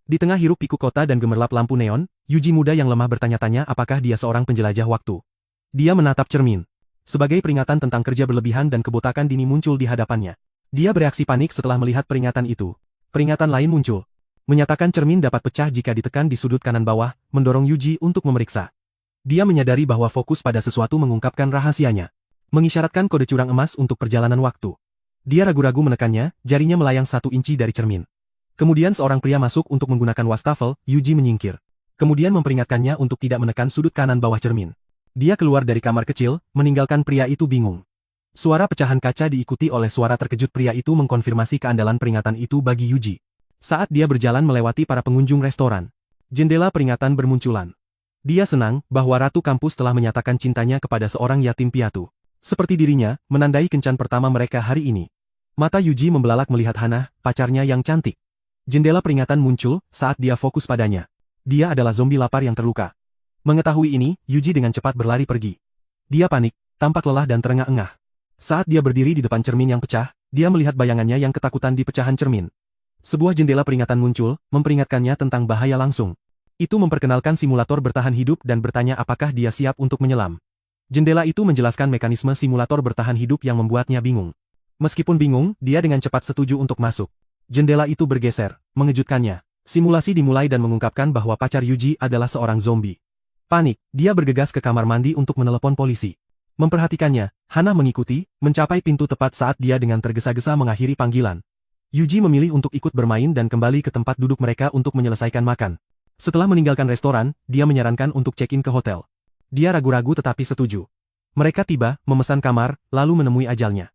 Di tengah hiruk-pikuk kota dan gemerlap lampu neon, Yuji muda yang lemah bertanya-tanya apakah dia seorang penjelajah waktu. Dia menatap cermin. Sebagai peringatan tentang kerja berlebihan dan kebotakan dini muncul di hadapannya. Dia bereaksi panik setelah melihat peringatan itu. Peringatan lain muncul. Menyatakan cermin dapat pecah jika ditekan di sudut kanan bawah, mendorong Yuji untuk memeriksa. Dia menyadari bahwa fokus pada sesuatu mengungkapkan rahasianya. Mengisyaratkan kode curang emas untuk perjalanan waktu. Dia ragu-ragu menekannya, jarinya melayang 1 inci dari cermin. Kemudian seorang pria masuk untuk menggunakan wastafel, Yuji menyingkir. Kemudian memperingatkannya untuk tidak menekan sudut kanan bawah cermin. Dia keluar dari kamar kecil, meninggalkan pria itu bingung. Suara pecahan kaca diikuti oleh suara terkejut pria itu mengkonfirmasi keandalan peringatan itu bagi Yuji. Saat dia berjalan melewati para pengunjung restoran, jendela peringatan bermunculan. Dia senang bahwa ratu kampus telah menyatakan cintanya kepada seorang yatim piatu. Seperti dirinya, menandai kencan pertama mereka hari ini. Mata Yuji membelalak melihat Hana, pacarnya yang cantik. Jendela peringatan muncul saat dia fokus padanya. Dia adalah zombie lapar yang terluka. Mengetahui ini, Yuji dengan cepat berlari pergi. Dia panik, tampak lelah dan terengah-engah. Saat dia berdiri di depan cermin yang pecah, dia melihat bayangannya yang ketakutan di pecahan cermin. Sebuah jendela peringatan muncul, memperingatkannya tentang bahaya langsung. Itu memperkenalkan simulator bertahan hidup dan bertanya apakah dia siap untuk menyelam. Jendela itu menjelaskan mekanisme simulator bertahan hidup yang membuatnya bingung. Meskipun bingung, dia dengan cepat setuju untuk masuk. Jendela itu bergeser, mengejutkannya. Simulasi dimulai dan mengungkapkan bahwa pacar Yuji adalah seorang zombie. Panik, dia bergegas ke kamar mandi untuk menelepon polisi. Memperhatikannya, Hana mengikuti, mencapai pintu tepat saat dia dengan tergesa-gesa mengakhiri panggilan. Yuji memilih untuk ikut bermain dan kembali ke tempat duduk mereka untuk menyelesaikan makan. Setelah meninggalkan restoran, dia menyarankan untuk check-in ke hotel. Dia ragu-ragu tetapi setuju. Mereka tiba, memesan kamar, lalu menemui ajalnya.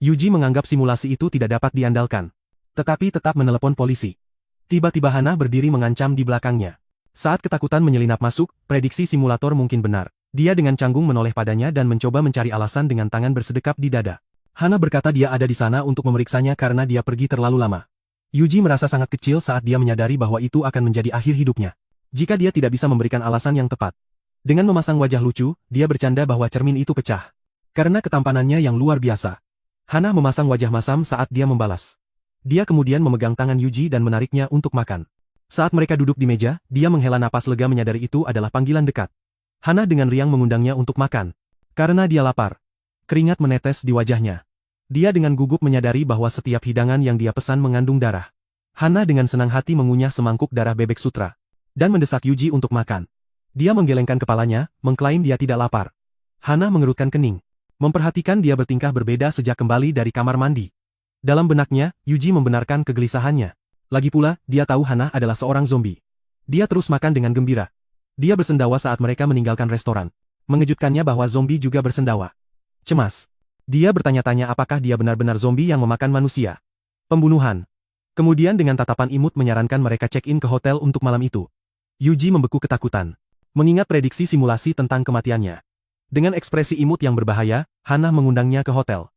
Yuji menganggap simulasi itu tidak dapat diandalkan. Tetapi tetap menelepon polisi. Tiba-tiba Hana berdiri mengancam di belakangnya. Saat ketakutan menyelinap masuk, prediksi simulator mungkin benar. Dia dengan canggung menoleh padanya dan mencoba mencari alasan dengan tangan bersedekap di dada. Hana berkata dia ada di sana untuk memeriksanya karena dia pergi terlalu lama. Yuji merasa sangat kecil saat dia menyadari bahwa itu akan menjadi akhir hidupnya. Jika dia tidak bisa memberikan alasan yang tepat. Dengan memasang wajah lucu, dia bercanda bahwa cermin itu pecah. Karena ketampanannya yang luar biasa. Hana memasang wajah masam saat dia membalas. Dia kemudian memegang tangan Yuji dan menariknya untuk makan. Saat mereka duduk di meja, dia menghela napas lega menyadari itu adalah panggilan dekat. Hana dengan riang mengundangnya untuk makan. Karena dia lapar. Keringat menetes di wajahnya. Dia dengan gugup menyadari bahwa setiap hidangan yang dia pesan mengandung darah. Hana dengan senang hati mengunyah semangkuk darah bebek sutra. Dan mendesak Yuji untuk makan. Dia menggelengkan kepalanya, mengklaim dia tidak lapar. Hana mengerutkan kening. Memperhatikan dia bertingkah berbeda sejak kembali dari kamar mandi. Dalam benaknya, Yuji membenarkan kegelisahannya. Lagi pula, dia tahu Hana adalah seorang zombie. Dia terus makan dengan gembira. Dia bersendawa saat mereka meninggalkan restoran. Mengejutkannya bahwa zombie juga bersendawa. Cemas. Dia bertanya-tanya apakah dia benar-benar zombie yang memakan manusia. Pembunuhan. Kemudian dengan tatapan imut menyarankan mereka check-in ke hotel untuk malam itu. Yuji membeku ketakutan. Mengingat prediksi simulasi tentang kematiannya. Dengan ekspresi imut yang berbahaya, Hana mengundangnya ke hotel.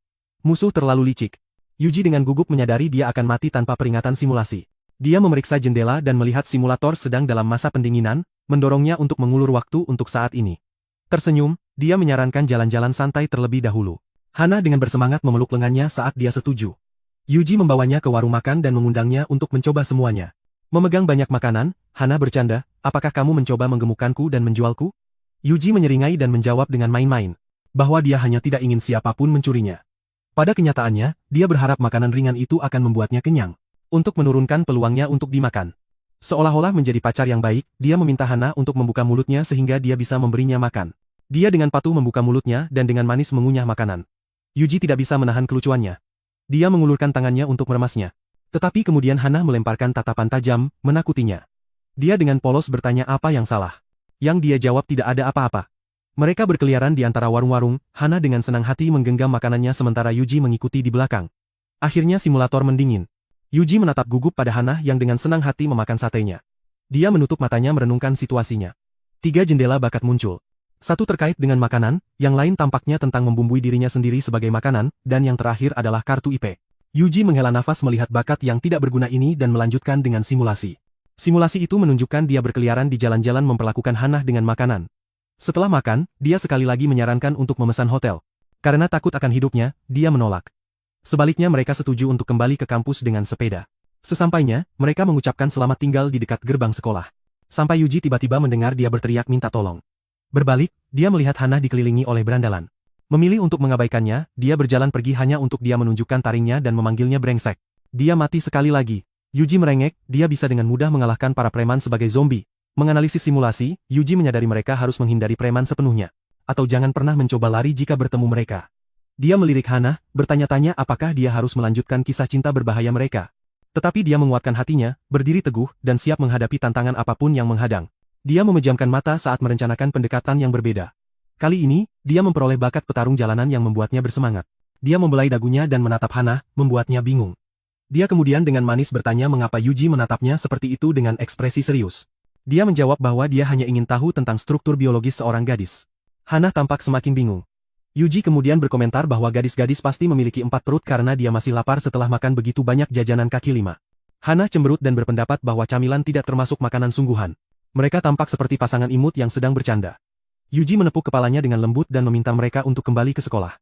Musuh terlalu licik. Yuji dengan gugup menyadari dia akan mati tanpa peringatan simulasi. Dia memeriksa jendela dan melihat simulator sedang dalam masa pendinginan, mendorongnya untuk mengulur waktu untuk saat ini. Tersenyum, dia menyarankan jalan-jalan santai terlebih dahulu. Hana dengan bersemangat memeluk lengannya saat dia setuju. Yuji membawanya ke warung makan dan mengundangnya untuk mencoba semuanya. Memegang banyak makanan, Hana bercanda, apakah kamu mencoba menggemukkanku dan menjualku? Yuji menyeringai dan menjawab dengan main-main. Bahwa dia hanya tidak ingin siapapun mencurinya. Pada kenyataannya, dia berharap makanan ringan itu akan membuatnya kenyang. Untuk menurunkan peluangnya untuk dimakan. Seolah-olah menjadi pacar yang baik, dia meminta Hana untuk membuka mulutnya sehingga dia bisa memberinya makan. Dia dengan patuh membuka mulutnya dan dengan manis mengunyah makanan. Yuji tidak bisa menahan kelucuannya. Dia mengulurkan tangannya untuk meremasnya. Tetapi kemudian Hana melemparkan tatapan tajam, menakutinya. Dia dengan polos bertanya apa yang salah. Yang dia jawab tidak ada apa-apa. Mereka berkeliaran di antara warung-warung, Hana dengan senang hati menggenggam makanannya sementara Yuji mengikuti di belakang. Akhirnya simulator mendingin. Yuji menatap gugup pada Hana yang dengan senang hati memakan satenya. Dia menutup matanya merenungkan situasinya. 3 jendela bakat muncul. Satu terkait dengan makanan, yang lain tampaknya tentang membumbui dirinya sendiri sebagai makanan, dan yang terakhir adalah kartu IP. Yuji menghela nafas melihat bakat yang tidak berguna ini dan melanjutkan dengan simulasi. Simulasi itu menunjukkan dia berkeliaran di jalan-jalan memperlakukan Hana dengan makanan. Setelah makan, dia sekali lagi menyarankan untuk memesan hotel. Karena takut akan hidupnya, dia menolak. Sebaliknya mereka setuju untuk kembali ke kampus dengan sepeda. Sesampainya, mereka mengucapkan selamat tinggal di dekat gerbang sekolah. Sampai Yuji tiba-tiba mendengar dia berteriak minta tolong. Berbalik, dia melihat Hana dikelilingi oleh berandalan. Memilih untuk mengabaikannya, dia berjalan pergi hanya untuk dia menunjukkan taringnya dan memanggilnya brengsek. Dia mati sekali lagi. Yuji merengek, dia bisa dengan mudah mengalahkan para preman sebagai zombie. Menganalisis simulasi, Yuji menyadari mereka harus menghindari preman sepenuhnya. Atau jangan pernah mencoba lari jika bertemu mereka. Dia melirik Hana, bertanya-tanya apakah dia harus melanjutkan kisah cinta berbahaya mereka. Tetapi dia menguatkan hatinya, berdiri teguh, dan siap menghadapi tantangan apapun yang menghadang. Dia memejamkan mata saat merencanakan pendekatan yang berbeda. Kali ini, dia memperoleh bakat petarung jalanan yang membuatnya bersemangat. Dia membelai dagunya dan menatap Hana, membuatnya bingung. Dia kemudian dengan manis bertanya mengapa Yuji menatapnya seperti itu dengan ekspresi serius. Dia menjawab bahwa dia hanya ingin tahu tentang struktur biologis seorang gadis. Hana tampak semakin bingung. Yuji kemudian berkomentar bahwa gadis-gadis pasti memiliki 4 perut karena dia masih lapar setelah makan begitu banyak jajanan kaki 5. Hana cemberut dan berpendapat bahwa camilan tidak termasuk makanan sungguhan. Mereka tampak seperti pasangan imut yang sedang bercanda. Yuji menepuk kepalanya dengan lembut dan meminta mereka untuk kembali ke sekolah.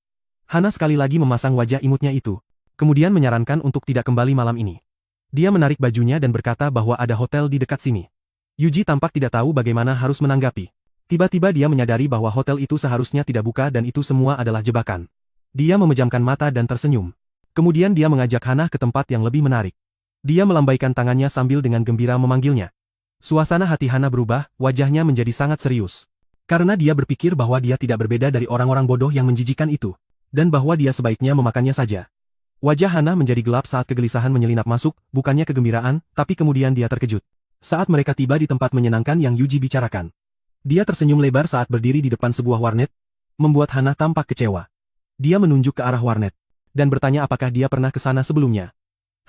Hana sekali lagi memasang wajah imutnya itu. Kemudian menyarankan untuk tidak kembali malam ini. Dia menarik bajunya dan berkata bahwa ada hotel di dekat sini. Yuji tampak tidak tahu bagaimana harus menanggapi. Tiba-tiba dia menyadari bahwa hotel itu seharusnya tidak buka dan itu semua adalah jebakan. Dia memejamkan mata dan tersenyum. Kemudian dia mengajak Hana ke tempat yang lebih menarik. Dia melambaikan tangannya sambil dengan gembira memanggilnya. Suasana hati Hana berubah, wajahnya menjadi sangat serius. Karena dia berpikir bahwa dia tidak berbeda dari orang-orang bodoh yang menjijikan itu. Dan bahwa dia sebaiknya memakannya saja. Wajah Hana menjadi gelap saat kegelisahan menyelinap masuk, bukannya kegembiraan, tapi kemudian dia terkejut. Saat mereka tiba di tempat menyenangkan yang Yuji bicarakan. Dia tersenyum lebar saat berdiri di depan sebuah warnet, membuat Hana tampak kecewa. Dia menunjuk ke arah warnet, dan bertanya apakah dia pernah ke sana sebelumnya.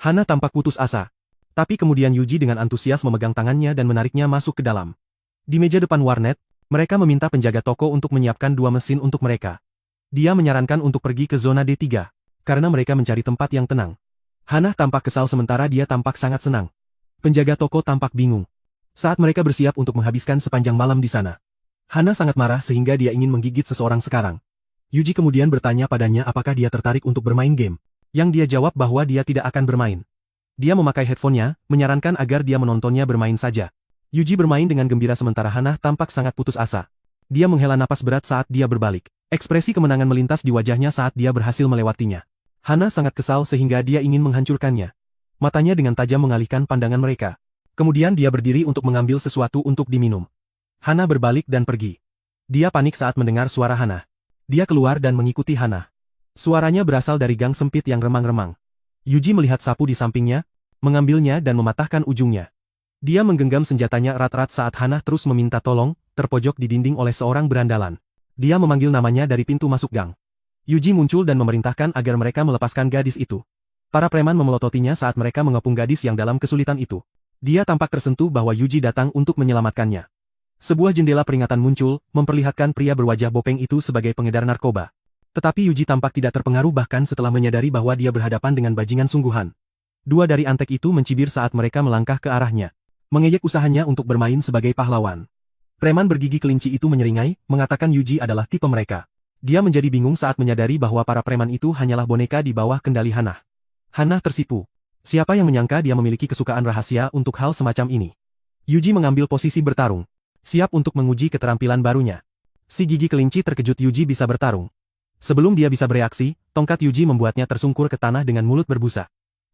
Hana tampak putus asa. Tapi kemudian Yuji dengan antusias memegang tangannya dan menariknya masuk ke dalam. Di meja depan warnet, mereka meminta penjaga toko untuk menyiapkan 2 mesin untuk mereka. Dia menyarankan untuk pergi ke zona D3, karena mereka mencari tempat yang tenang. Hana tampak kesal sementara dia tampak sangat senang. Penjaga toko tampak bingung. Saat mereka bersiap untuk menghabiskan sepanjang malam di sana. Hana sangat marah sehingga dia ingin menggigit seseorang sekarang. Yuji kemudian bertanya padanya apakah dia tertarik untuk bermain game. Yang dia jawab bahwa dia tidak akan bermain. Dia memakai headphone-nya, menyarankan agar dia menontonnya bermain saja. Yuji bermain dengan gembira sementara Hana tampak sangat putus asa. Dia menghela napas berat saat dia berbalik. Ekspresi kemenangan melintas di wajahnya saat dia berhasil melewatinya. Hana sangat kesal sehingga dia ingin menghancurkannya. Matanya dengan tajam mengalihkan pandangan mereka. Kemudian dia berdiri untuk mengambil sesuatu untuk diminum. Hana berbalik dan pergi. Dia panik saat mendengar suara Hana. Dia keluar dan mengikuti Hana. Suaranya berasal dari gang sempit yang remang-remang. Yuji melihat sapu di sampingnya, mengambilnya dan mematahkan ujungnya. Dia menggenggam senjatanya erat-erat saat Hana terus meminta tolong, terpojok di dinding oleh seorang berandalan. Dia memanggil namanya dari pintu masuk gang. Yuji muncul dan memerintahkan agar mereka melepaskan gadis itu. Para preman memelototinya saat mereka mengepung gadis yang dalam kesulitan itu. Dia tampak tersentuh bahwa Yuji datang untuk menyelamatkannya. Sebuah jendela peringatan muncul, memperlihatkan pria berwajah bopeng itu sebagai pengedar narkoba. Tetapi Yuji tampak tidak terpengaruh bahkan setelah menyadari bahwa dia berhadapan dengan bajingan sungguhan. 2 dari antek itu mencibir saat mereka melangkah ke arahnya. Mengejek usahanya untuk bermain sebagai pahlawan. Preman bergigi kelinci itu menyeringai, mengatakan Yuji adalah tipe mereka. Dia menjadi bingung saat menyadari bahwa para preman itu hanyalah boneka di bawah kendali Hana. Hana tersipu. Siapa yang menyangka dia memiliki kesukaan rahasia untuk hal semacam ini? Yuji mengambil posisi bertarung. Siap untuk menguji keterampilan barunya. Si gigi kelinci terkejut Yuji bisa bertarung. Sebelum dia bisa bereaksi, tongkat Yuji membuatnya tersungkur ke tanah dengan mulut berbusa.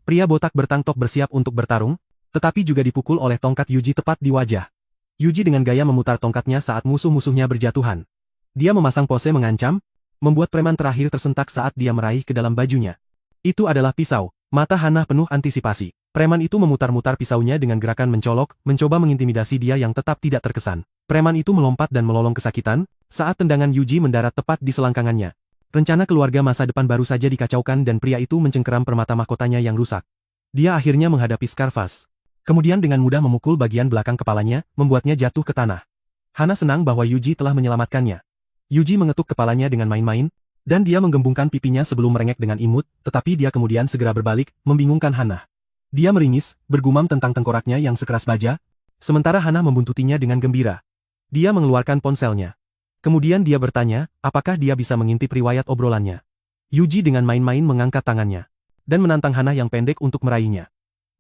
Pria botak bertangtok bersiap untuk bertarung, tetapi juga dipukul oleh tongkat Yuji tepat di wajah. Yuji dengan gaya memutar tongkatnya saat musuh-musuhnya berjatuhan. Dia memasang pose mengancam, membuat preman terakhir tersentak saat dia meraih ke dalam bajunya. Itu adalah pisau. Mata Hana penuh antisipasi. Preman itu memutar-mutar pisaunya dengan gerakan mencolok, mencoba mengintimidasi dia yang tetap tidak terkesan. Preman itu melompat dan melolong kesakitan, saat tendangan Yuji mendarat tepat di selangkangannya. Rencana keluarga masa depan baru saja dikacaukan dan pria itu mencengkeram permata mahkotanya yang rusak. Dia akhirnya menghadapi Scarface. Kemudian dengan mudah memukul bagian belakang kepalanya, membuatnya jatuh ke tanah. Hana senang bahwa Yuji telah menyelamatkannya. Yuji mengetuk kepalanya dengan main-main, dan dia menggembungkan pipinya sebelum merengek dengan imut, tetapi dia kemudian segera berbalik, membingungkan Hana. Dia meringis, bergumam tentang tengkoraknya yang sekeras baja, sementara Hana membuntutinya dengan gembira. Dia mengeluarkan ponselnya. Kemudian dia bertanya, apakah dia bisa mengintip riwayat obrolannya. Yuji dengan main-main mengangkat tangannya, dan menantang Hana yang pendek untuk meraihnya.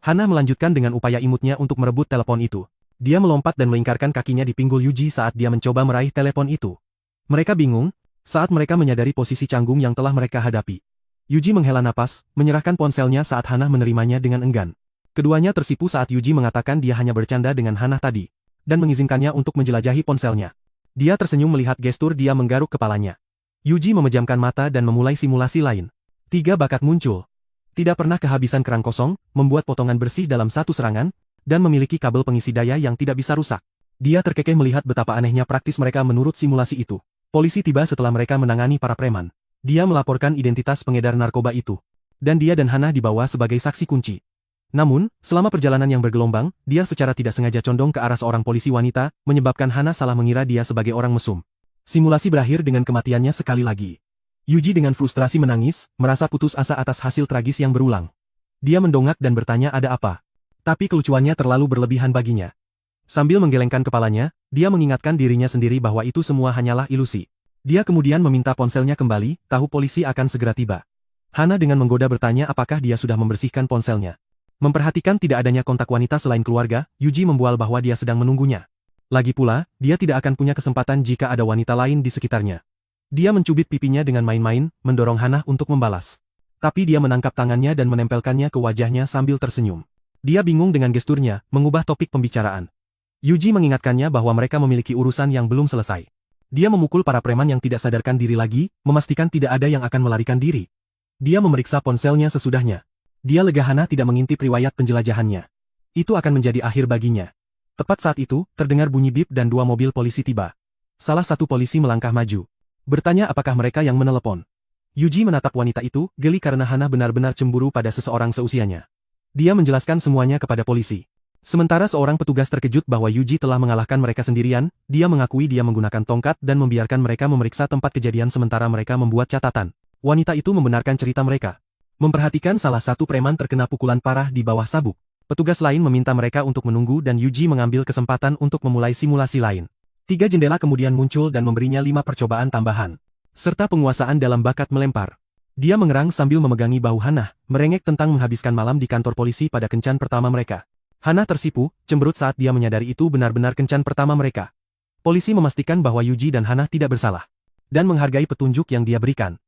Hana melanjutkan dengan upaya imutnya untuk merebut telepon itu. Dia melompat dan melingkarkan kakinya di pinggul Yuji saat dia mencoba meraih telepon itu. Mereka bingung, saat mereka menyadari posisi canggung yang telah mereka hadapi. Yuji menghela napas, menyerahkan ponselnya saat Hana menerimanya dengan enggan. Keduanya tersipu saat Yuji mengatakan dia hanya bercanda dengan Hana tadi, dan mengizinkannya untuk menjelajahi ponselnya. Dia tersenyum melihat gestur dia menggaruk kepalanya. Yuji memejamkan mata dan memulai simulasi lain. 3 bakat muncul. Tidak pernah kehabisan kerang kosong, membuat potongan bersih dalam satu serangan, dan memiliki kabel pengisi daya yang tidak bisa rusak. Dia terkekeh melihat betapa anehnya praktis mereka menurut simulasi itu. Polisi tiba setelah mereka menangani para preman. Dia melaporkan identitas pengedar narkoba itu. Dan dia dan Hana dibawa sebagai saksi kunci. Namun, selama perjalanan yang bergelombang, dia secara tidak sengaja condong ke arah seorang polisi wanita, menyebabkan Hana salah mengira dia sebagai orang mesum. Simulasi berakhir dengan kematiannya sekali lagi. Yuji dengan frustrasi menangis, merasa putus asa atas hasil tragis yang berulang. Dia mendongak dan bertanya ada apa. Tapi kelucuannya terlalu berlebihan baginya. Sambil menggelengkan kepalanya, dia mengingatkan dirinya sendiri bahwa itu semua hanyalah ilusi. Dia kemudian meminta ponselnya kembali, tahu polisi akan segera tiba. Hana dengan menggoda bertanya apakah dia sudah membersihkan ponselnya. Memperhatikan tidak adanya kontak wanita selain keluarga, Yuji membual bahwa dia sedang menunggunya. Lagi pula, dia tidak akan punya kesempatan jika ada wanita lain di sekitarnya. Dia mencubit pipinya dengan main-main, mendorong Hana untuk membalas. Tapi dia menangkap tangannya dan menempelkannya ke wajahnya sambil tersenyum. Dia bingung dengan gesturnya, mengubah topik pembicaraan. Yuji mengingatkannya bahwa mereka memiliki urusan yang belum selesai. Dia memukul para preman yang tidak sadarkan diri lagi, memastikan tidak ada yang akan melarikan diri. Dia memeriksa ponselnya sesudahnya. Dia lega Hana tidak mengintip riwayat penjelajahannya. Itu akan menjadi akhir baginya. Tepat saat itu, terdengar bunyi bip dan 2 mobil polisi tiba. Salah satu polisi melangkah maju. Bertanya apakah mereka yang menelepon. Yuji menatap wanita itu, geli karena Hana benar-benar cemburu pada seseorang seusianya. Dia menjelaskan semuanya kepada polisi. Sementara seorang petugas terkejut bahwa Yuji telah mengalahkan mereka sendirian, dia mengakui dia menggunakan tongkat dan membiarkan mereka memeriksa tempat kejadian sementara mereka membuat catatan. Wanita itu membenarkan cerita mereka. Memperhatikan salah satu preman terkena pukulan parah di bawah sabuk. Petugas lain meminta mereka untuk menunggu dan Yuji mengambil kesempatan untuk memulai simulasi lain. 3 jendela kemudian muncul dan memberinya 5 percobaan tambahan. Serta penguasaan dalam bakat melempar. Dia mengerang sambil memegangi bahu Hana, merengek tentang menghabiskan malam di kantor polisi pada kencan pertama mereka. Hana tersipu, cemberut saat dia menyadari itu benar-benar kencan pertama mereka. Polisi memastikan bahwa Yuji dan Hana tidak bersalah. Dan menghargai petunjuk yang dia berikan.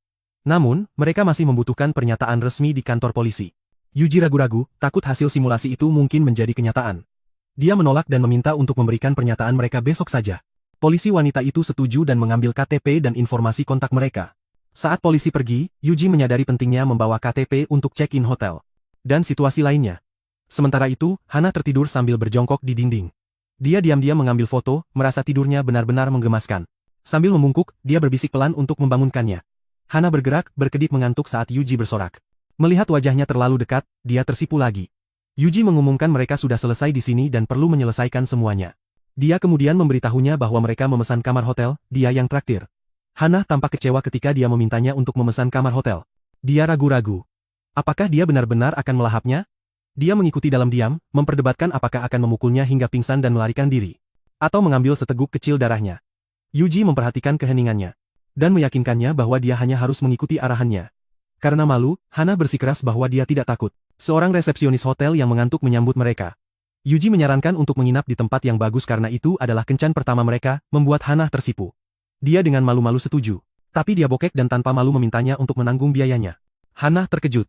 Namun, mereka masih membutuhkan pernyataan resmi di kantor polisi. Yuji ragu-ragu, takut hasil simulasi itu mungkin menjadi kenyataan. Dia menolak dan meminta untuk memberikan pernyataan mereka besok saja. Polisi wanita itu setuju dan mengambil KTP dan informasi kontak mereka. Saat polisi pergi, Yuji menyadari pentingnya membawa KTP untuk check-in hotel. Dan situasi lainnya. Sementara itu, Hana tertidur sambil berjongkok di dinding. Dia diam-diam mengambil foto, merasa tidurnya benar-benar menggemaskan. Sambil memungkuk, dia berbisik pelan untuk membangunkannya. Hana bergerak, berkedip mengantuk saat Yuji bersorak. Melihat wajahnya terlalu dekat, dia tersipu lagi. Yuji mengumumkan mereka sudah selesai di sini dan perlu menyelesaikan semuanya. Dia kemudian memberitahunya bahwa mereka memesan kamar hotel, dia yang traktir. Hana tampak kecewa ketika dia memintanya untuk memesan kamar hotel. Dia ragu-ragu. Apakah dia benar-benar akan melahapnya? Dia mengikuti dalam diam, memperdebatkan apakah akan memukulnya hingga pingsan dan melarikan diri. Atau mengambil seteguk kecil darahnya. Yuji memperhatikan keheningannya. Dan meyakinkannya bahwa dia hanya harus mengikuti arahannya. Karena malu, Hana bersikeras bahwa dia tidak takut. Seorang resepsionis hotel yang mengantuk menyambut mereka. Yuji menyarankan untuk menginap di tempat yang bagus karena itu adalah kencan pertama mereka, membuat Hana tersipu. Dia dengan malu-malu setuju. Tapi dia bokek dan tanpa malu memintanya untuk menanggung biayanya. Hana terkejut.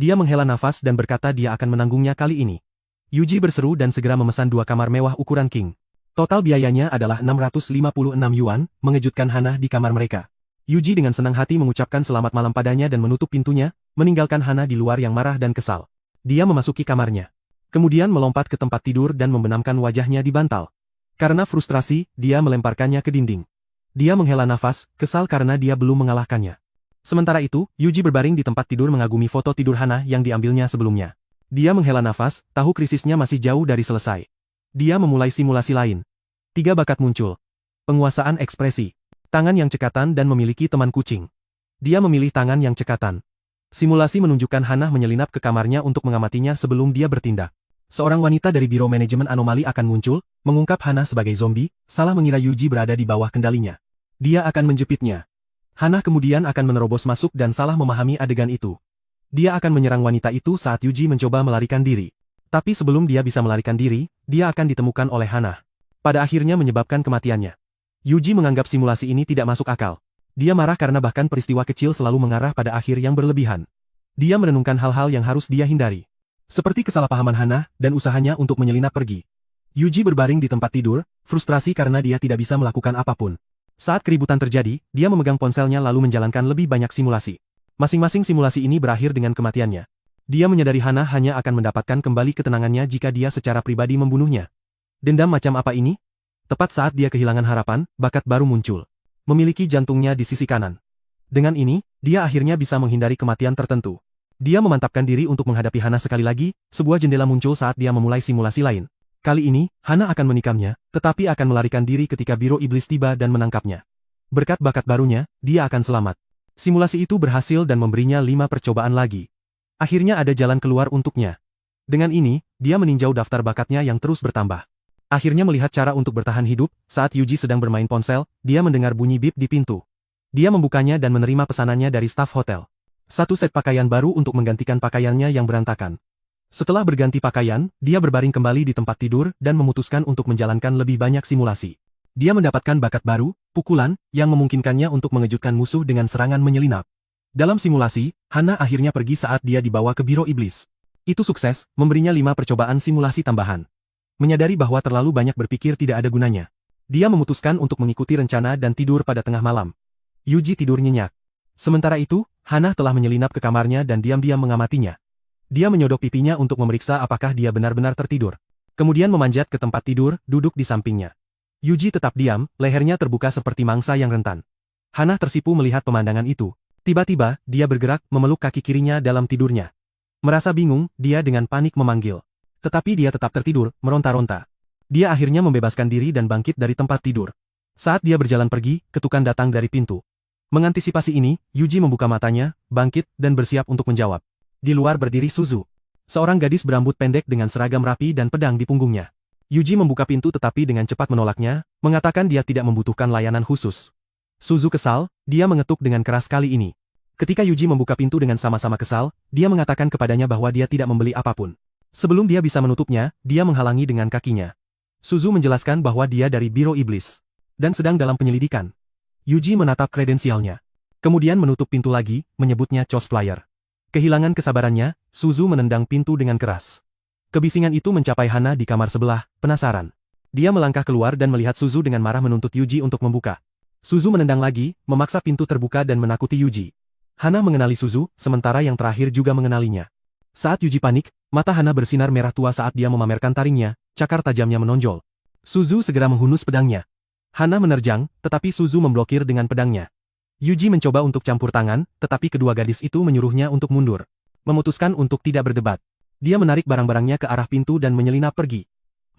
Dia menghela nafas dan berkata dia akan menanggungnya kali ini. Yuji berseru dan segera memesan 2 kamar mewah ukuran king. Total biayanya adalah 656 yuan, mengejutkan Hana di kamar mereka. Yuji dengan senang hati mengucapkan selamat malam padanya dan menutup pintunya, meninggalkan Hana di luar yang marah dan kesal. Dia memasuki kamarnya. Kemudian melompat ke tempat tidur dan membenamkan wajahnya di bantal. Karena frustrasi, dia melemparkannya ke dinding. Dia menghela nafas, kesal karena dia belum mengalahkannya. Sementara itu, Yuji berbaring di tempat tidur mengagumi foto tidur Hana yang diambilnya sebelumnya. Dia menghela nafas, tahu krisisnya masih jauh dari selesai. Dia memulai simulasi lain. 3 bakat muncul. Penguasaan ekspresi. Tangan yang cekatan dan memiliki teman kucing. Dia memilih tangan yang cekatan. Simulasi menunjukkan Hana menyelinap ke kamarnya untuk mengamatinya sebelum dia bertindak. Seorang wanita dari Biro Manajemen Anomali akan muncul, mengungkap Hana sebagai zombie, salah mengira Yuji berada di bawah kendalinya. Dia akan menjepitnya. Hana kemudian akan menerobos masuk dan salah memahami adegan itu. Dia akan menyerang wanita itu saat Yuji mencoba melarikan diri. Tapi sebelum dia bisa melarikan diri, dia akan ditemukan oleh Hana. Pada akhirnya menyebabkan kematiannya. Yuji menganggap simulasi ini tidak masuk akal. Dia marah karena bahkan peristiwa kecil selalu mengarah pada akhir yang berlebihan. Dia merenungkan hal-hal yang harus dia hindari. Seperti kesalahpahaman Hana dan usahanya untuk menyelinap pergi. Yuji berbaring di tempat tidur, frustrasi karena dia tidak bisa melakukan apapun. Saat keributan terjadi, dia memegang ponselnya lalu menjalankan lebih banyak simulasi. Masing-masing simulasi ini berakhir dengan kematiannya. Dia menyadari Hana hanya akan mendapatkan kembali ketenangannya jika dia secara pribadi membunuhnya. Dendam macam apa ini? Tepat saat dia kehilangan harapan, bakat baru muncul. Memiliki jantungnya di sisi kanan. Dengan ini, dia akhirnya bisa menghindari kematian tertentu. Dia memantapkan diri untuk menghadapi Hana sekali lagi, sebuah jendela muncul saat dia memulai simulasi lain. Kali ini, Hana akan menikamnya, tetapi akan melarikan diri ketika Biro Iblis tiba dan menangkapnya. Berkat bakat barunya, dia akan selamat. Simulasi itu berhasil dan memberinya 5 percobaan lagi. Akhirnya ada jalan keluar untuknya. Dengan ini, dia meninjau daftar bakatnya yang terus bertambah. Akhirnya melihat cara untuk bertahan hidup, saat Yuji sedang bermain ponsel, dia mendengar bunyi bip di pintu. Dia membukanya dan menerima pesanannya dari staf hotel. 1 set pakaian baru untuk menggantikan pakaiannya yang berantakan. Setelah berganti pakaian, dia berbaring kembali di tempat tidur dan memutuskan untuk menjalankan lebih banyak simulasi. Dia mendapatkan bakat baru, pukulan, yang memungkinkannya untuk mengejutkan musuh dengan serangan menyelinap. Dalam simulasi, Hana akhirnya pergi saat dia dibawa ke Biro Iblis. Itu sukses, memberinya 5 percobaan simulasi tambahan. Menyadari bahwa terlalu banyak berpikir tidak ada gunanya. Dia memutuskan untuk mengikuti rencana dan tidur pada tengah malam. Yuji tidur nyenyak. Sementara itu, Hana telah menyelinap ke kamarnya dan diam-diam mengamatinya. Dia menyodok pipinya untuk memeriksa apakah dia benar-benar tertidur. Kemudian memanjat ke tempat tidur, duduk di sampingnya. Yuji tetap diam, lehernya terbuka seperti mangsa yang rentan. Hana tersipu melihat pemandangan itu. Tiba-tiba, dia bergerak, memeluk kaki kirinya dalam tidurnya. Merasa bingung, dia dengan panik memanggil. Tetapi dia tetap tertidur, meronta-ronta. Dia akhirnya membebaskan diri dan bangkit dari tempat tidur. Saat dia berjalan pergi, ketukan datang dari pintu. Mengantisipasi ini, Yuji membuka matanya, bangkit, dan bersiap untuk menjawab. Di luar berdiri Suzu. Seorang gadis berambut pendek dengan seragam rapi dan pedang di punggungnya. Yuji membuka pintu tetapi dengan cepat menolaknya, mengatakan dia tidak membutuhkan layanan khusus. Suzu kesal, dia mengetuk dengan keras kali ini. Ketika Yuji membuka pintu dengan sama-sama kesal, dia mengatakan kepadanya bahwa dia tidak membeli apapun. Sebelum dia bisa menutupnya, dia menghalangi dengan kakinya. Suzu menjelaskan bahwa dia dari Biro Iblis. Dan sedang dalam penyelidikan. Yuji menatap kredensialnya. Kemudian menutup pintu lagi, menyebutnya cosplayer. Kehilangan kesabarannya, Suzu menendang pintu dengan keras. Kebisingan itu mencapai Hana di kamar sebelah, penasaran. Dia melangkah keluar dan melihat Suzu dengan marah menuntut Yuji untuk membuka. Suzu menendang lagi, memaksa pintu terbuka dan menakuti Yuji. Hana mengenali Suzu, sementara yang terakhir juga mengenalinya. Saat Yuji panik, mata Hana bersinar merah tua saat dia memamerkan taringnya, cakar tajamnya menonjol. Suzu segera menghunus pedangnya. Hana menerjang, tetapi Suzu memblokir dengan pedangnya. Yuji mencoba untuk campur tangan, tetapi kedua gadis itu menyuruhnya untuk mundur. Memutuskan untuk tidak berdebat. Dia menarik barang-barangnya ke arah pintu dan menyelinap pergi.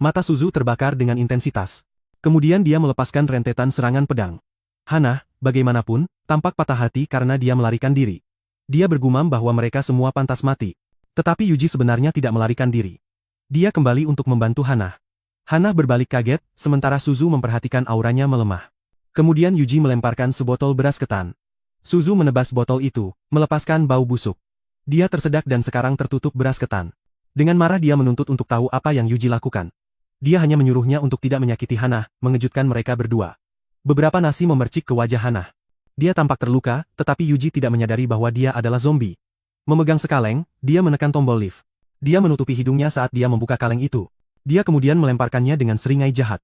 Mata Suzu terbakar dengan intensitas. Kemudian dia melepaskan rentetan serangan pedang. Hana, bagaimanapun, tampak patah hati karena dia melarikan diri. Dia bergumam bahwa mereka semua pantas mati. Tetapi Yuji sebenarnya tidak melarikan diri. Dia kembali untuk membantu Hana. Hana berbalik kaget, sementara Suzu memperhatikan auranya melemah. Kemudian Yuji melemparkan sebotol beras ketan. Suzu menebas botol itu, melepaskan bau busuk. Dia tersedak dan sekarang tertutup beras ketan. Dengan marah dia menuntut untuk tahu apa yang Yuji lakukan. Dia hanya menyuruhnya untuk tidak menyakiti Hana, mengejutkan mereka berdua. Beberapa nasi memercik ke wajah Hana. Dia tampak terluka, tetapi Yuji tidak menyadari bahwa dia adalah zombie. Memegang sekaleng, dia menekan tombol lift. Dia menutupi hidungnya saat dia membuka kaleng itu. Dia kemudian melemparkannya dengan seringai jahat.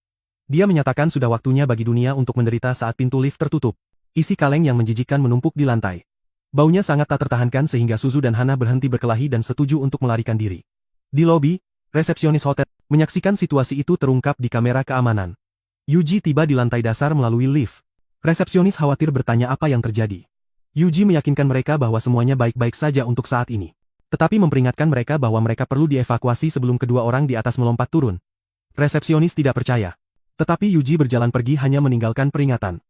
Dia menyatakan sudah waktunya bagi dunia untuk menderita saat pintu lift tertutup. Isi kaleng yang menjijikkan menumpuk di lantai. Baunya sangat tak tertahankan sehingga Suzu dan Hana berhenti berkelahi dan setuju untuk melarikan diri. Di lobi, resepsionis hotel menyaksikan situasi itu terungkap di kamera keamanan. Yuji tiba di lantai dasar melalui lift. Resepsionis khawatir bertanya apa yang terjadi. Yuji meyakinkan mereka bahwa semuanya baik-baik saja untuk saat ini. Tetapi memperingatkan mereka bahwa mereka perlu dievakuasi sebelum kedua orang di atas melompat turun. Resepsionis tidak percaya. Tetapi Yuji berjalan pergi hanya meninggalkan peringatan.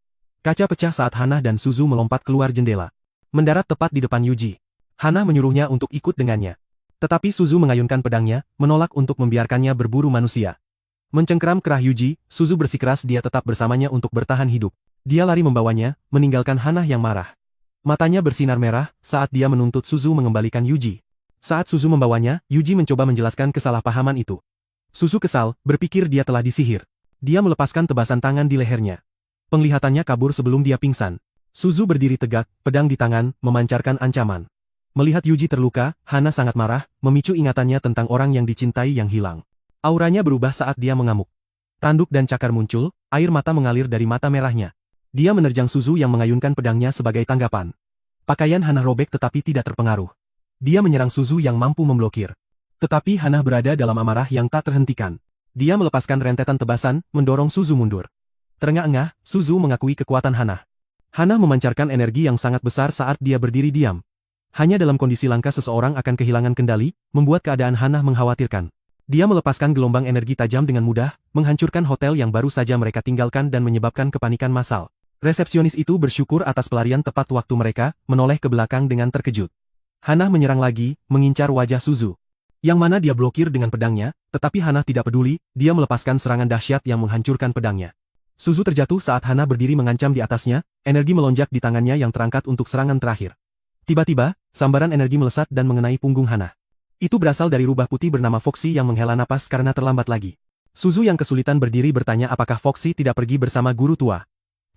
Kaca pecah saat Hana dan Suzu melompat keluar jendela. Mendarat tepat di depan Yuji. Hana menyuruhnya untuk ikut dengannya. Tetapi Suzu mengayunkan pedangnya, menolak untuk membiarkannya berburu manusia. Mencengkeram kerah Yuji, Suzu bersikeras dia tetap bersamanya untuk bertahan hidup. Dia lari membawanya, meninggalkan Hana yang marah. Matanya bersinar merah, saat dia menuntut Suzu mengembalikan Yuji. Saat Suzu membawanya, Yuji mencoba menjelaskan kesalahpahaman itu. Suzu kesal, berpikir dia telah disihir. Dia melepaskan tebasan tangan di lehernya. Penglihatannya kabur sebelum dia pingsan. Suzu berdiri tegak, pedang di tangan, memancarkan ancaman. Melihat Yuji terluka, Hana sangat marah, memicu ingatannya tentang orang yang dicintai yang hilang. Auranya berubah saat dia mengamuk. Tanduk dan cakar muncul, air mata mengalir dari mata merahnya. Dia menerjang Suzu yang mengayunkan pedangnya sebagai tanggapan. Pakaian Hana robek tetapi tidak terpengaruh. Dia menyerang Suzu yang mampu memblokir. Tetapi Hana berada dalam amarah yang tak terhentikan. Dia melepaskan rentetan tebasan, mendorong Suzu mundur. Terengah-engah, Suzu mengakui kekuatan Hana. Hana memancarkan energi yang sangat besar saat dia berdiri diam. Hanya dalam kondisi langka seseorang akan kehilangan kendali, membuat keadaan Hana mengkhawatirkan. Dia melepaskan gelombang energi tajam dengan mudah, menghancurkan hotel yang baru saja mereka tinggalkan dan menyebabkan kepanikan massal. Resepsionis itu bersyukur atas pelarian tepat waktu mereka, menoleh ke belakang dengan terkejut. Hana menyerang lagi, mengincar wajah Suzu. Yang mana dia blokir dengan pedangnya, tetapi Hana tidak peduli, dia melepaskan serangan dahsyat yang menghancurkan pedangnya. Suzu terjatuh saat Hana berdiri mengancam di atasnya, energi melonjak di tangannya yang terangkat untuk serangan terakhir. Tiba-tiba, sambaran energi melesat dan mengenai punggung Hana. Itu berasal dari rubah putih bernama Foxy yang menghela napas karena terlambat lagi. Suzu yang kesulitan berdiri bertanya apakah Foxy tidak pergi bersama guru tua.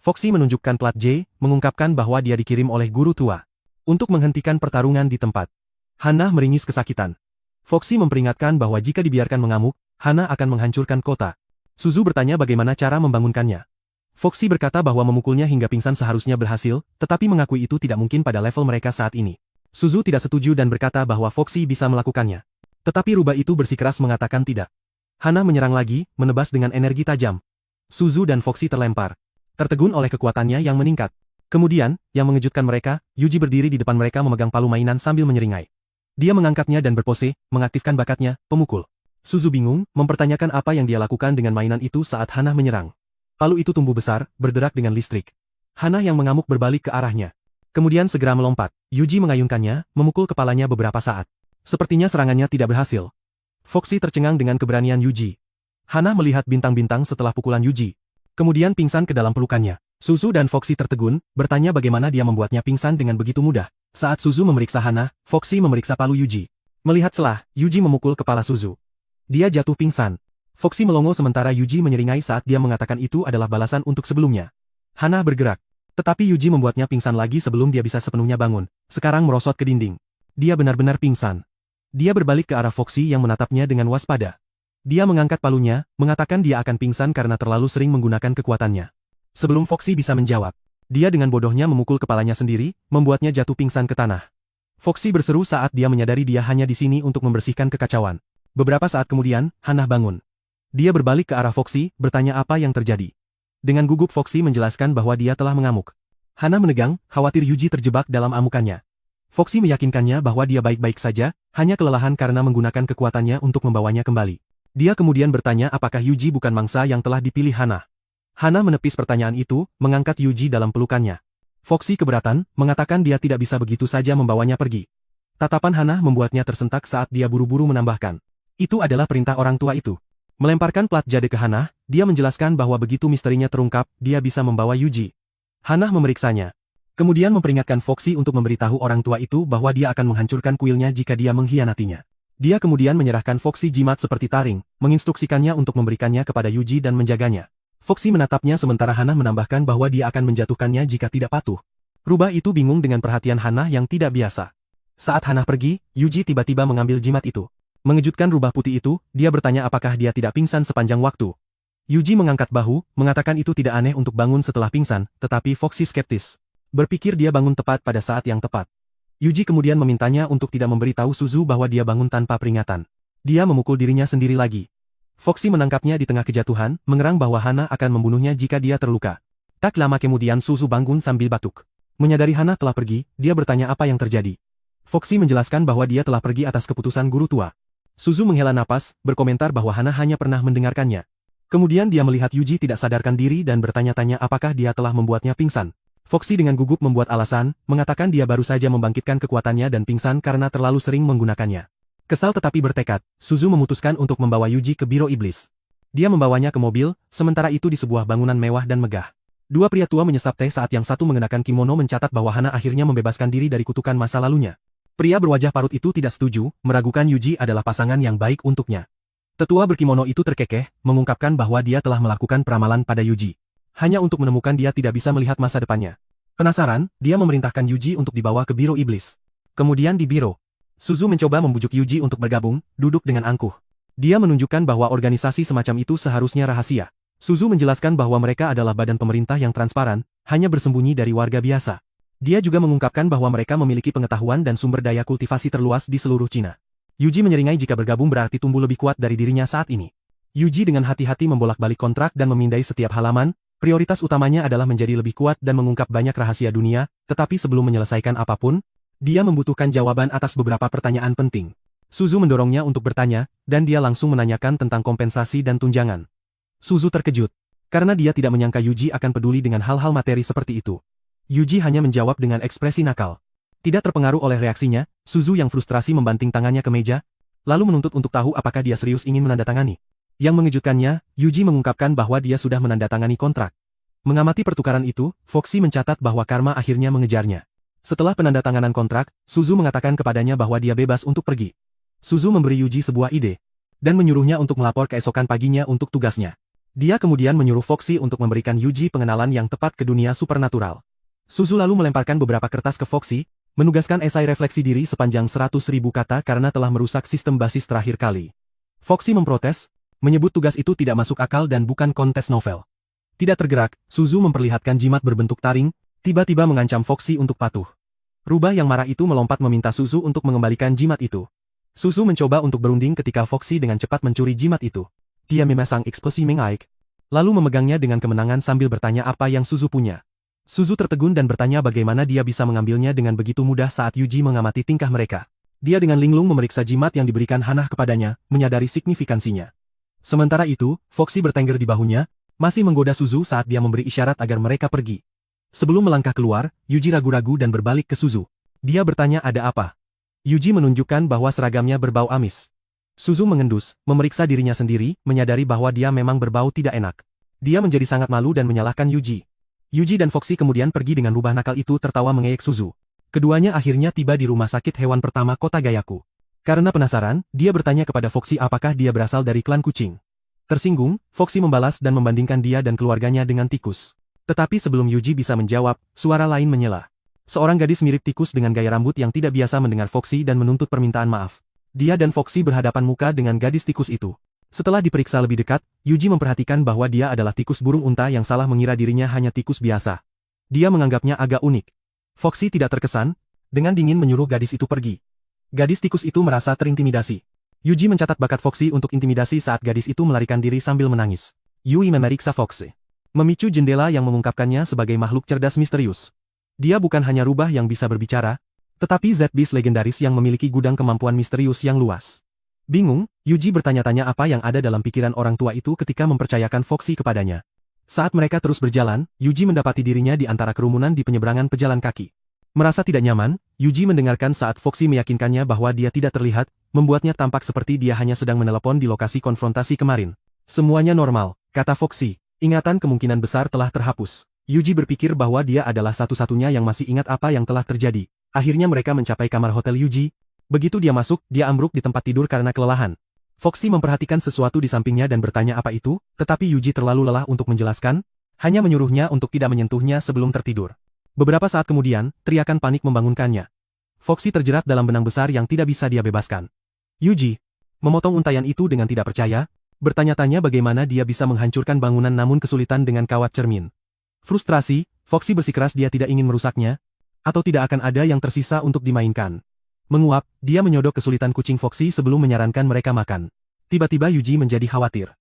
Foxy menunjukkan plat J, mengungkapkan bahwa dia dikirim oleh guru tua. Untuk menghentikan pertarungan di tempat. Hana meringis kesakitan. Foxy memperingatkan bahwa jika dibiarkan mengamuk, Hana akan menghancurkan kota. Suzu bertanya bagaimana cara membangunkannya. Foxy berkata bahwa memukulnya hingga pingsan seharusnya berhasil, tetapi mengakui itu tidak mungkin pada level mereka saat ini. Suzu tidak setuju dan berkata bahwa Foxy bisa melakukannya. Tetapi rubah itu bersikeras mengatakan tidak. Hana menyerang lagi, menebas dengan energi tajam. Suzu dan Foxy terlempar. Tertegun oleh kekuatannya yang meningkat. Kemudian, yang mengejutkan mereka, Yuji berdiri di depan mereka memegang palu mainan sambil menyeringai. Dia mengangkatnya dan berpose, mengaktifkan bakatnya, pemukul. Suzu bingung, mempertanyakan apa yang dia lakukan dengan mainan itu saat Hana menyerang. Palu itu tumbuh besar, berderak dengan listrik. Hana yang mengamuk berbalik ke arahnya. Kemudian segera melompat. Yuji mengayunkannya, memukul kepalanya beberapa saat. Sepertinya serangannya tidak berhasil. Foxy tercengang dengan keberanian Yuji. Hana melihat bintang-bintang setelah pukulan Yuji. Kemudian pingsan ke dalam pelukannya. Suzu dan Foxy tertegun, bertanya bagaimana dia membuatnya pingsan dengan begitu mudah. Saat Suzu memeriksa Hana, Foxy memeriksa palu Yuji. Melihat celah, Yuji memukul kepala Suzu. Dia jatuh pingsan. Foxy melongo sementara Yuji menyeringai saat dia mengatakan itu adalah balasan untuk sebelumnya. Hana bergerak. Tetapi Yuji membuatnya pingsan lagi sebelum dia bisa sepenuhnya bangun. Sekarang merosot ke dinding. Dia benar-benar pingsan. Dia berbalik ke arah Foxy yang menatapnya dengan waspada. Dia mengangkat palunya, mengatakan dia akan pingsan karena terlalu sering menggunakan kekuatannya. Sebelum Foxy bisa menjawab, dia dengan bodohnya memukul kepalanya sendiri, membuatnya jatuh pingsan ke tanah. Foxy berseru saat dia menyadari dia hanya di sini untuk membersihkan kekacauan. Beberapa saat kemudian, Hana bangun. Dia berbalik ke arah Foxy, bertanya apa yang terjadi. Dengan gugup Foxy menjelaskan bahwa dia telah mengamuk. Hana menegang, khawatir Yuji terjebak dalam amukannya. Foxy meyakinkannya bahwa dia baik-baik saja, hanya kelelahan karena menggunakan kekuatannya untuk membawanya kembali. Dia kemudian bertanya apakah Yuji bukan mangsa yang telah dipilih Hana. Hana menepis pertanyaan itu, mengangkat Yuji dalam pelukannya. Foxy keberatan, mengatakan dia tidak bisa begitu saja membawanya pergi. Tatapan Hana membuatnya tersentak saat dia buru-buru menambahkan. Itu adalah perintah orang tua itu. Melemparkan plat jade ke Hana, dia menjelaskan bahwa begitu misterinya terungkap, dia bisa membawa Yuji. Hana memeriksanya. Kemudian memperingatkan Foxy untuk memberitahu orang tua itu bahwa dia akan menghancurkan kuilnya jika dia mengkhianatinya. Dia kemudian menyerahkan Foxy jimat seperti taring, menginstruksikannya untuk memberikannya kepada Yuji dan menjaganya. Foxy menatapnya sementara Hana menambahkan bahwa dia akan menjatuhkannya jika tidak patuh. Rubah itu bingung dengan perhatian Hana yang tidak biasa. Saat Hana pergi, Yuji tiba-tiba mengambil jimat itu. Mengejutkan rubah putih itu, dia bertanya apakah dia tidak pingsan sepanjang waktu. Yuji mengangkat bahu, mengatakan itu tidak aneh untuk bangun setelah pingsan, tetapi Foxy skeptis. Berpikir dia bangun tepat pada saat yang tepat. Yuji kemudian memintanya untuk tidak memberitahu Suzu bahwa dia bangun tanpa peringatan. Dia memukul dirinya sendiri lagi. Foxy menangkapnya di tengah kejatuhan, mengerang bahwa Hana akan membunuhnya jika dia terluka. Tak lama kemudian Suzu bangun sambil batuk. Menyadari Hana telah pergi, dia bertanya apa yang terjadi. Foxy menjelaskan bahwa dia telah pergi atas keputusan guru tua. Suzu menghela napas, berkomentar bahwa Hana hanya pernah mendengarkannya. Kemudian dia melihat Yuji tidak sadarkan diri dan bertanya-tanya apakah dia telah membuatnya pingsan. Foxy dengan gugup membuat alasan, mengatakan dia baru saja membangkitkan kekuatannya dan pingsan karena terlalu sering menggunakannya. Kesal tetapi bertekad, Suzu memutuskan untuk membawa Yuji ke biro iblis. Dia membawanya ke mobil, sementara itu di sebuah bangunan mewah dan megah. Dua pria tua menyesap teh saat yang satu mengenakan kimono mencatat bahwa Hana akhirnya membebaskan diri dari kutukan masa lalunya. Pria berwajah parut itu tidak setuju, meragukan Yuji adalah pasangan yang baik untuknya. Tetua berkimono itu terkekeh, mengungkapkan bahwa dia telah melakukan peramalan pada Yuji. Hanya untuk menemukan dia tidak bisa melihat masa depannya. Penasaran, dia memerintahkan Yuji untuk dibawa ke biro iblis. Kemudian di biro, Suzu mencoba membujuk Yuji untuk bergabung, duduk dengan angkuh. Dia menunjukkan bahwa organisasi semacam itu seharusnya rahasia. Suzu menjelaskan bahwa mereka adalah badan pemerintah yang transparan, hanya bersembunyi dari warga biasa. Dia juga mengungkapkan bahwa mereka memiliki pengetahuan dan sumber daya kultivasi terluas di seluruh Cina. Yuji menyeringai jika bergabung berarti tumbuh lebih kuat dari dirinya saat ini. Yuji dengan hati-hati membolak-balik kontrak dan memindai setiap halaman, prioritas utamanya adalah menjadi lebih kuat dan mengungkap banyak rahasia dunia, tetapi sebelum menyelesaikan apapun, dia membutuhkan jawaban atas beberapa pertanyaan penting. Suzu mendorongnya untuk bertanya, dan dia langsung menanyakan tentang kompensasi dan tunjangan. Suzu terkejut, karena dia tidak menyangka Yuji akan peduli dengan hal-hal materi seperti itu. Yuji hanya menjawab dengan ekspresi nakal. Tidak terpengaruh oleh reaksinya, Suzu yang frustrasi membanting tangannya ke meja, lalu menuntut untuk tahu apakah dia serius ingin menandatangani. Yang mengejutkannya, Yuji mengungkapkan bahwa dia sudah menandatangani kontrak. Mengamati pertukaran itu, Foxy mencatat bahwa karma akhirnya mengejarnya. Setelah penandatanganan kontrak, Suzu mengatakan kepadanya bahwa dia bebas untuk pergi. Suzu memberi Yuji sebuah ide, dan menyuruhnya untuk melapor keesokan paginya untuk tugasnya. Dia kemudian menyuruh Foxy untuk memberikan Yuji pengenalan yang tepat ke dunia supernatural. Suzu lalu melemparkan beberapa kertas ke Foxy, menugaskan esai refleksi diri sepanjang 100.000 kata karena telah merusak sistem basis terakhir kali. Foxy memprotes, menyebut tugas itu tidak masuk akal dan bukan kontes novel. Tidak tergerak, Suzu memperlihatkan jimat berbentuk taring, tiba-tiba mengancam Foxy untuk patuh. Rubah yang marah itu melompat meminta Suzu untuk mengembalikan jimat itu. Suzu mencoba untuk berunding ketika Foxy dengan cepat mencuri jimat itu. Dia memasang ekspresi mengaik, lalu memegangnya dengan kemenangan sambil bertanya apa yang Suzu punya. Suzu tertegun dan bertanya bagaimana dia bisa mengambilnya dengan begitu mudah saat Yuji mengamati tingkah mereka. Dia dengan linglung memeriksa jimat yang diberikan Hanah kepadanya, menyadari signifikansinya. Sementara itu, Foxy bertengger di bahunya, masih menggoda Suzu saat dia memberi isyarat agar mereka pergi. Sebelum melangkah keluar, Yuji ragu-ragu dan berbalik ke Suzu. Dia bertanya ada apa. Yuji menunjukkan bahwa seragamnya berbau amis. Suzu mengendus, memeriksa dirinya sendiri, menyadari bahwa dia memang berbau tidak enak. Dia menjadi sangat malu dan menyalahkan Yuji. Yuji dan Foxy kemudian pergi dengan rubah nakal itu tertawa mengejek Suzu. Keduanya akhirnya tiba di rumah sakit hewan pertama kota Gayaku. Karena penasaran, dia bertanya kepada Foxy apakah dia berasal dari klan kucing. Tersinggung, Foxy membalas dan membandingkan dia dan keluarganya dengan tikus. Tetapi sebelum Yuji bisa menjawab, suara lain menyela. Seorang gadis mirip tikus dengan gaya rambut yang tidak biasa mendengar Foxy dan menuntut permintaan maaf. Dia dan Foxy berhadapan muka dengan gadis tikus itu. Setelah diperiksa lebih dekat, Yuji memperhatikan bahwa dia adalah tikus burung unta yang salah mengira dirinya hanya tikus biasa. Dia menganggapnya agak unik. Foxy tidak terkesan, dengan dingin menyuruh gadis itu pergi. Gadis tikus itu merasa terintimidasi. Yuji mencatat bakat Foxy untuk intimidasi saat gadis itu melarikan diri sambil menangis. Yui memeriksa Foxy. Memicu jendela yang mengungkapkannya sebagai makhluk cerdas misterius. Dia bukan hanya rubah yang bisa berbicara, tetapi Z-Beast legendaris yang memiliki gudang kemampuan misterius yang luas. Bingung, Yuji bertanya-tanya apa yang ada dalam pikiran orang tua itu ketika mempercayakan Foxy kepadanya. Saat mereka terus berjalan, Yuji mendapati dirinya di antara kerumunan di penyeberangan pejalan kaki. Merasa tidak nyaman, Yuji mendengarkan saat Foxy meyakinkannya bahwa dia tidak terlihat, membuatnya tampak seperti dia hanya sedang menelepon di lokasi konfrontasi kemarin. Semuanya normal, kata Foxy. Ingatan kemungkinan besar telah terhapus. Yuji berpikir bahwa dia adalah satu-satunya yang masih ingat apa yang telah terjadi. Akhirnya mereka mencapai kamar hotel Yuji. Begitu dia masuk, dia ambruk di tempat tidur karena kelelahan. Foxy memperhatikan sesuatu di sampingnya dan bertanya apa itu, tetapi Yuji terlalu lelah untuk menjelaskan, hanya menyuruhnya untuk tidak menyentuhnya sebelum tertidur. Beberapa saat kemudian, teriakan panik membangunkannya. Foxy terjerat dalam benang besar yang tidak bisa dia bebaskan. Yuji memotong untayan itu dengan tidak percaya, bertanya-tanya bagaimana dia bisa menghancurkan bangunan namun kesulitan dengan kawat cermin. Frustrasi, Foxy bersikeras dia tidak ingin merusaknya, atau tidak akan ada yang tersisa untuk dimainkan. Menguap, dia menyodok kesulitan kucing Foxy sebelum menyarankan mereka makan. Tiba-tiba Yuji menjadi khawatir.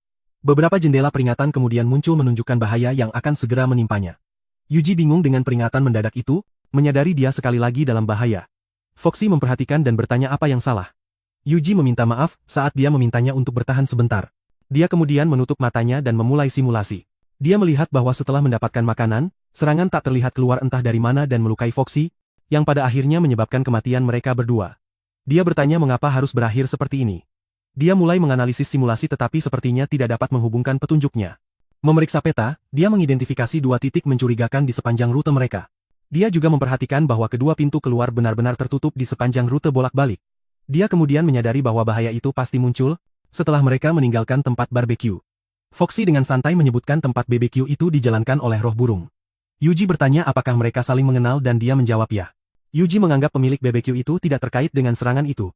Beberapa jendela peringatan kemudian muncul menunjukkan bahaya yang akan segera menimpanya. Yuji bingung dengan peringatan mendadak itu, menyadari dia sekali lagi dalam bahaya. Foxy memperhatikan dan bertanya apa yang salah. Yuji meminta maaf saat dia memintanya untuk bertahan sebentar. Dia kemudian menutup matanya dan memulai simulasi. Dia melihat bahwa setelah mendapatkan makanan, serangan tak terlihat keluar entah dari mana dan melukai Foxy, yang pada akhirnya menyebabkan kematian mereka berdua. Dia bertanya mengapa harus berakhir seperti ini. Dia mulai menganalisis simulasi tetapi sepertinya tidak dapat menghubungkan petunjuknya. Memeriksa peta, dia mengidentifikasi dua titik mencurigakan di sepanjang rute mereka. Dia juga memperhatikan bahwa kedua pintu keluar benar-benar tertutup di sepanjang rute bolak-balik. Dia kemudian menyadari bahwa bahaya itu pasti muncul setelah mereka meninggalkan tempat barbeque. Foxy dengan santai menyebutkan tempat BBQ itu dijalankan oleh roh burung. Yuji bertanya apakah mereka saling mengenal dan dia menjawab ya. Yuji menganggap pemilik BBQ itu tidak terkait dengan serangan itu.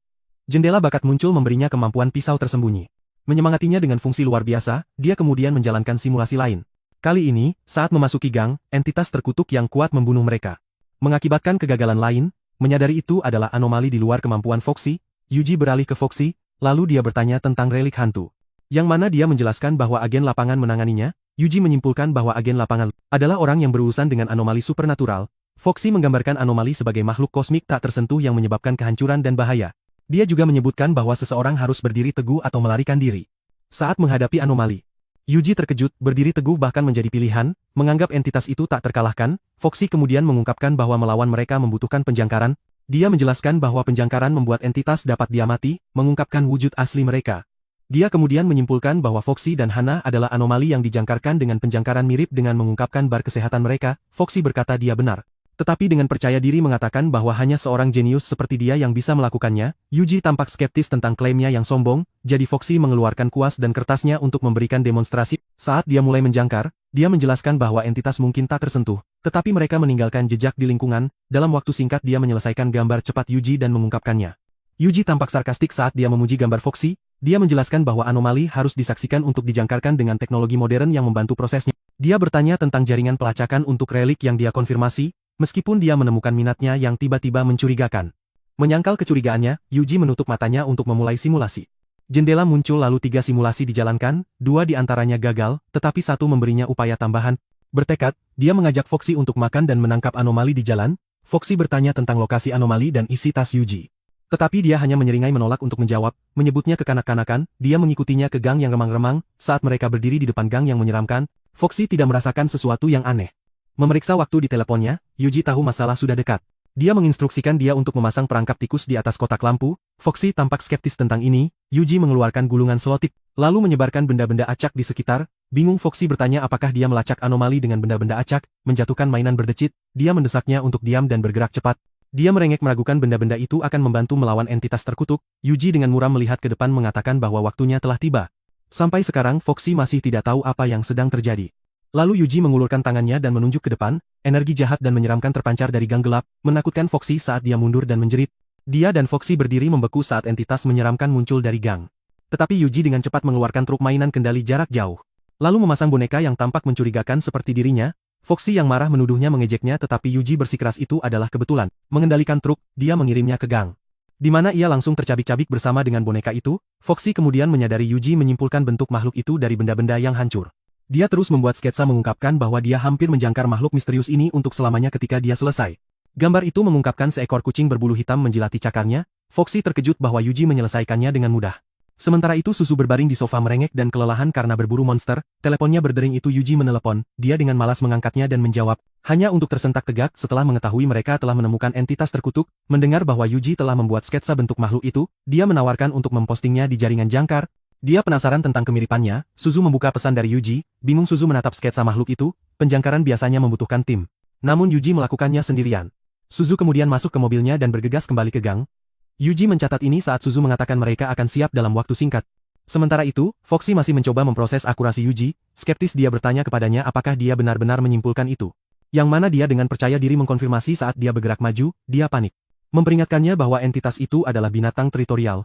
Jendela bakat muncul memberinya kemampuan pisau tersembunyi. Menyemangatinya dengan fungsi luar biasa, dia kemudian menjalankan simulasi lain. Kali ini, saat memasuki gang, entitas terkutuk yang kuat membunuh mereka. Mengakibatkan kegagalan lain, menyadari itu adalah anomali di luar kemampuan Foxy, Yuji beralih ke Foxy, lalu dia bertanya tentang relik hantu. Yang mana dia menjelaskan bahwa agen lapangan menanganinya. Yuji menyimpulkan bahwa agen lapangan adalah orang yang berurusan dengan anomali supernatural. Foxy menggambarkan anomali sebagai makhluk kosmik tak tersentuh yang menyebabkan kehancuran dan bahaya. Dia juga menyebutkan bahwa seseorang harus berdiri teguh atau melarikan diri saat menghadapi anomali. Yuji terkejut, berdiri teguh bahkan menjadi pilihan, menganggap entitas itu tak terkalahkan. Foxy kemudian mengungkapkan bahwa melawan mereka membutuhkan penjangkaran. Dia menjelaskan bahwa penjangkaran membuat entitas dapat diamati, mengungkapkan wujud asli mereka. Dia kemudian menyimpulkan bahwa Foxy dan Hana adalah anomali yang dijangkarkan dengan penjangkaran mirip dengan mengungkapkan bar kesehatan mereka. Foxy berkata dia benar. Tetapi dengan percaya diri mengatakan bahwa hanya seorang jenius seperti dia yang bisa melakukannya. Yuji tampak skeptis tentang klaimnya yang sombong, jadi Foxy mengeluarkan kuas dan kertasnya untuk memberikan demonstrasi. Saat dia mulai menjangkar, dia menjelaskan bahwa entitas mungkin tak tersentuh, tetapi mereka meninggalkan jejak di lingkungan. Dalam waktu singkat dia menyelesaikan gambar cepat Yuji dan mengungkapkannya. Yuji tampak sarkastik saat dia memuji gambar Foxy. Dia menjelaskan bahwa anomali harus disaksikan untuk dijangkarkan dengan teknologi modern yang membantu prosesnya. Dia bertanya tentang jaringan pelacakan untuk relik yang dia konfirmasi, meskipun dia menemukan minatnya yang tiba-tiba mencurigakan. Menyangkal kecurigaannya, Yuji menutup matanya untuk memulai simulasi. Jendela muncul lalu 3 simulasi dijalankan, 2 di antaranya gagal, tetapi 1 memberinya upaya tambahan. Bertekad, dia mengajak Foxy untuk makan dan menangkap anomali di jalan. Foxy bertanya tentang lokasi anomali dan isi tas Yuji. Tetapi dia hanya menyeringai menolak untuk menjawab, menyebutnya kekanak-kanakan. Dia mengikutinya ke gang yang remang-remang. Saat mereka berdiri di depan gang yang menyeramkan, Foxy tidak merasakan sesuatu yang aneh. Memeriksa waktu di teleponnya, Yuji tahu masalah sudah dekat. Dia menginstruksikan dia untuk memasang perangkap tikus di atas kotak lampu. Foxy tampak skeptis tentang ini. Yuji mengeluarkan gulungan selotip, lalu menyebarkan benda-benda acak di sekitar. Bingung Foxy bertanya apakah dia melacak anomali dengan benda-benda acak, menjatuhkan mainan berdecit. Dia mendesaknya untuk diam dan bergerak cepat. Dia merengek meragukan benda-benda itu akan membantu melawan entitas terkutuk. Yuji dengan muram melihat ke depan mengatakan bahwa waktunya telah tiba. Sampai sekarang Foxy masih tidak tahu apa yang sedang terjadi. Lalu Yuji mengulurkan tangannya dan menunjuk ke depan. Energi jahat dan menyeramkan terpancar dari gang gelap, menakutkan Foxy saat dia mundur dan menjerit. Dia dan Foxy berdiri membeku saat entitas menyeramkan muncul dari gang. Tetapi Yuji dengan cepat mengeluarkan truk mainan kendali jarak jauh. Lalu memasang boneka yang tampak mencurigakan seperti dirinya. Foxy yang marah menuduhnya mengejeknya tetapi Yuji bersikeras itu adalah kebetulan. Mengendalikan truk, dia mengirimnya ke gang. Di mana ia langsung tercabik-cabik bersama dengan boneka itu. Foxy kemudian menyadari Yuji menyimpulkan bentuk makhluk itu dari benda-benda yang hancur. Dia terus membuat sketsa mengungkapkan bahwa dia hampir menjangkar makhluk misterius ini untuk selamanya ketika dia selesai. Gambar itu mengungkapkan seekor kucing berbulu hitam menjilati cakarnya. Foxy terkejut bahwa Yuji menyelesaikannya dengan mudah. Sementara itu Suzu berbaring di sofa merengek dan kelelahan karena berburu monster. Teleponnya berdering itu Yuji menelepon. Dia dengan malas mengangkatnya dan menjawab, hanya untuk tersentak tegak setelah mengetahui mereka telah menemukan entitas terkutuk. Mendengar bahwa Yuji telah membuat sketsa bentuk makhluk itu, dia menawarkan untuk mempostingnya di jaringan jangkar. Dia penasaran tentang kemiripannya. Suzu membuka pesan dari Yuji. Bingung Suzu menatap sketsa makhluk itu. Penjangkaran biasanya membutuhkan tim. Namun Yuji melakukannya sendirian. Suzu kemudian masuk ke mobilnya dan bergegas kembali ke gang. Yuji mencatat ini saat Suzu mengatakan mereka akan siap dalam waktu singkat. Sementara itu, Foxy masih mencoba memproses akurasi Yuji. Skeptis dia bertanya kepadanya apakah dia benar-benar menyimpulkan itu. Yang mana dia dengan percaya diri mengkonfirmasi saat dia bergerak maju, dia panik. Memperingatkannya bahwa entitas itu adalah binatang teritorial.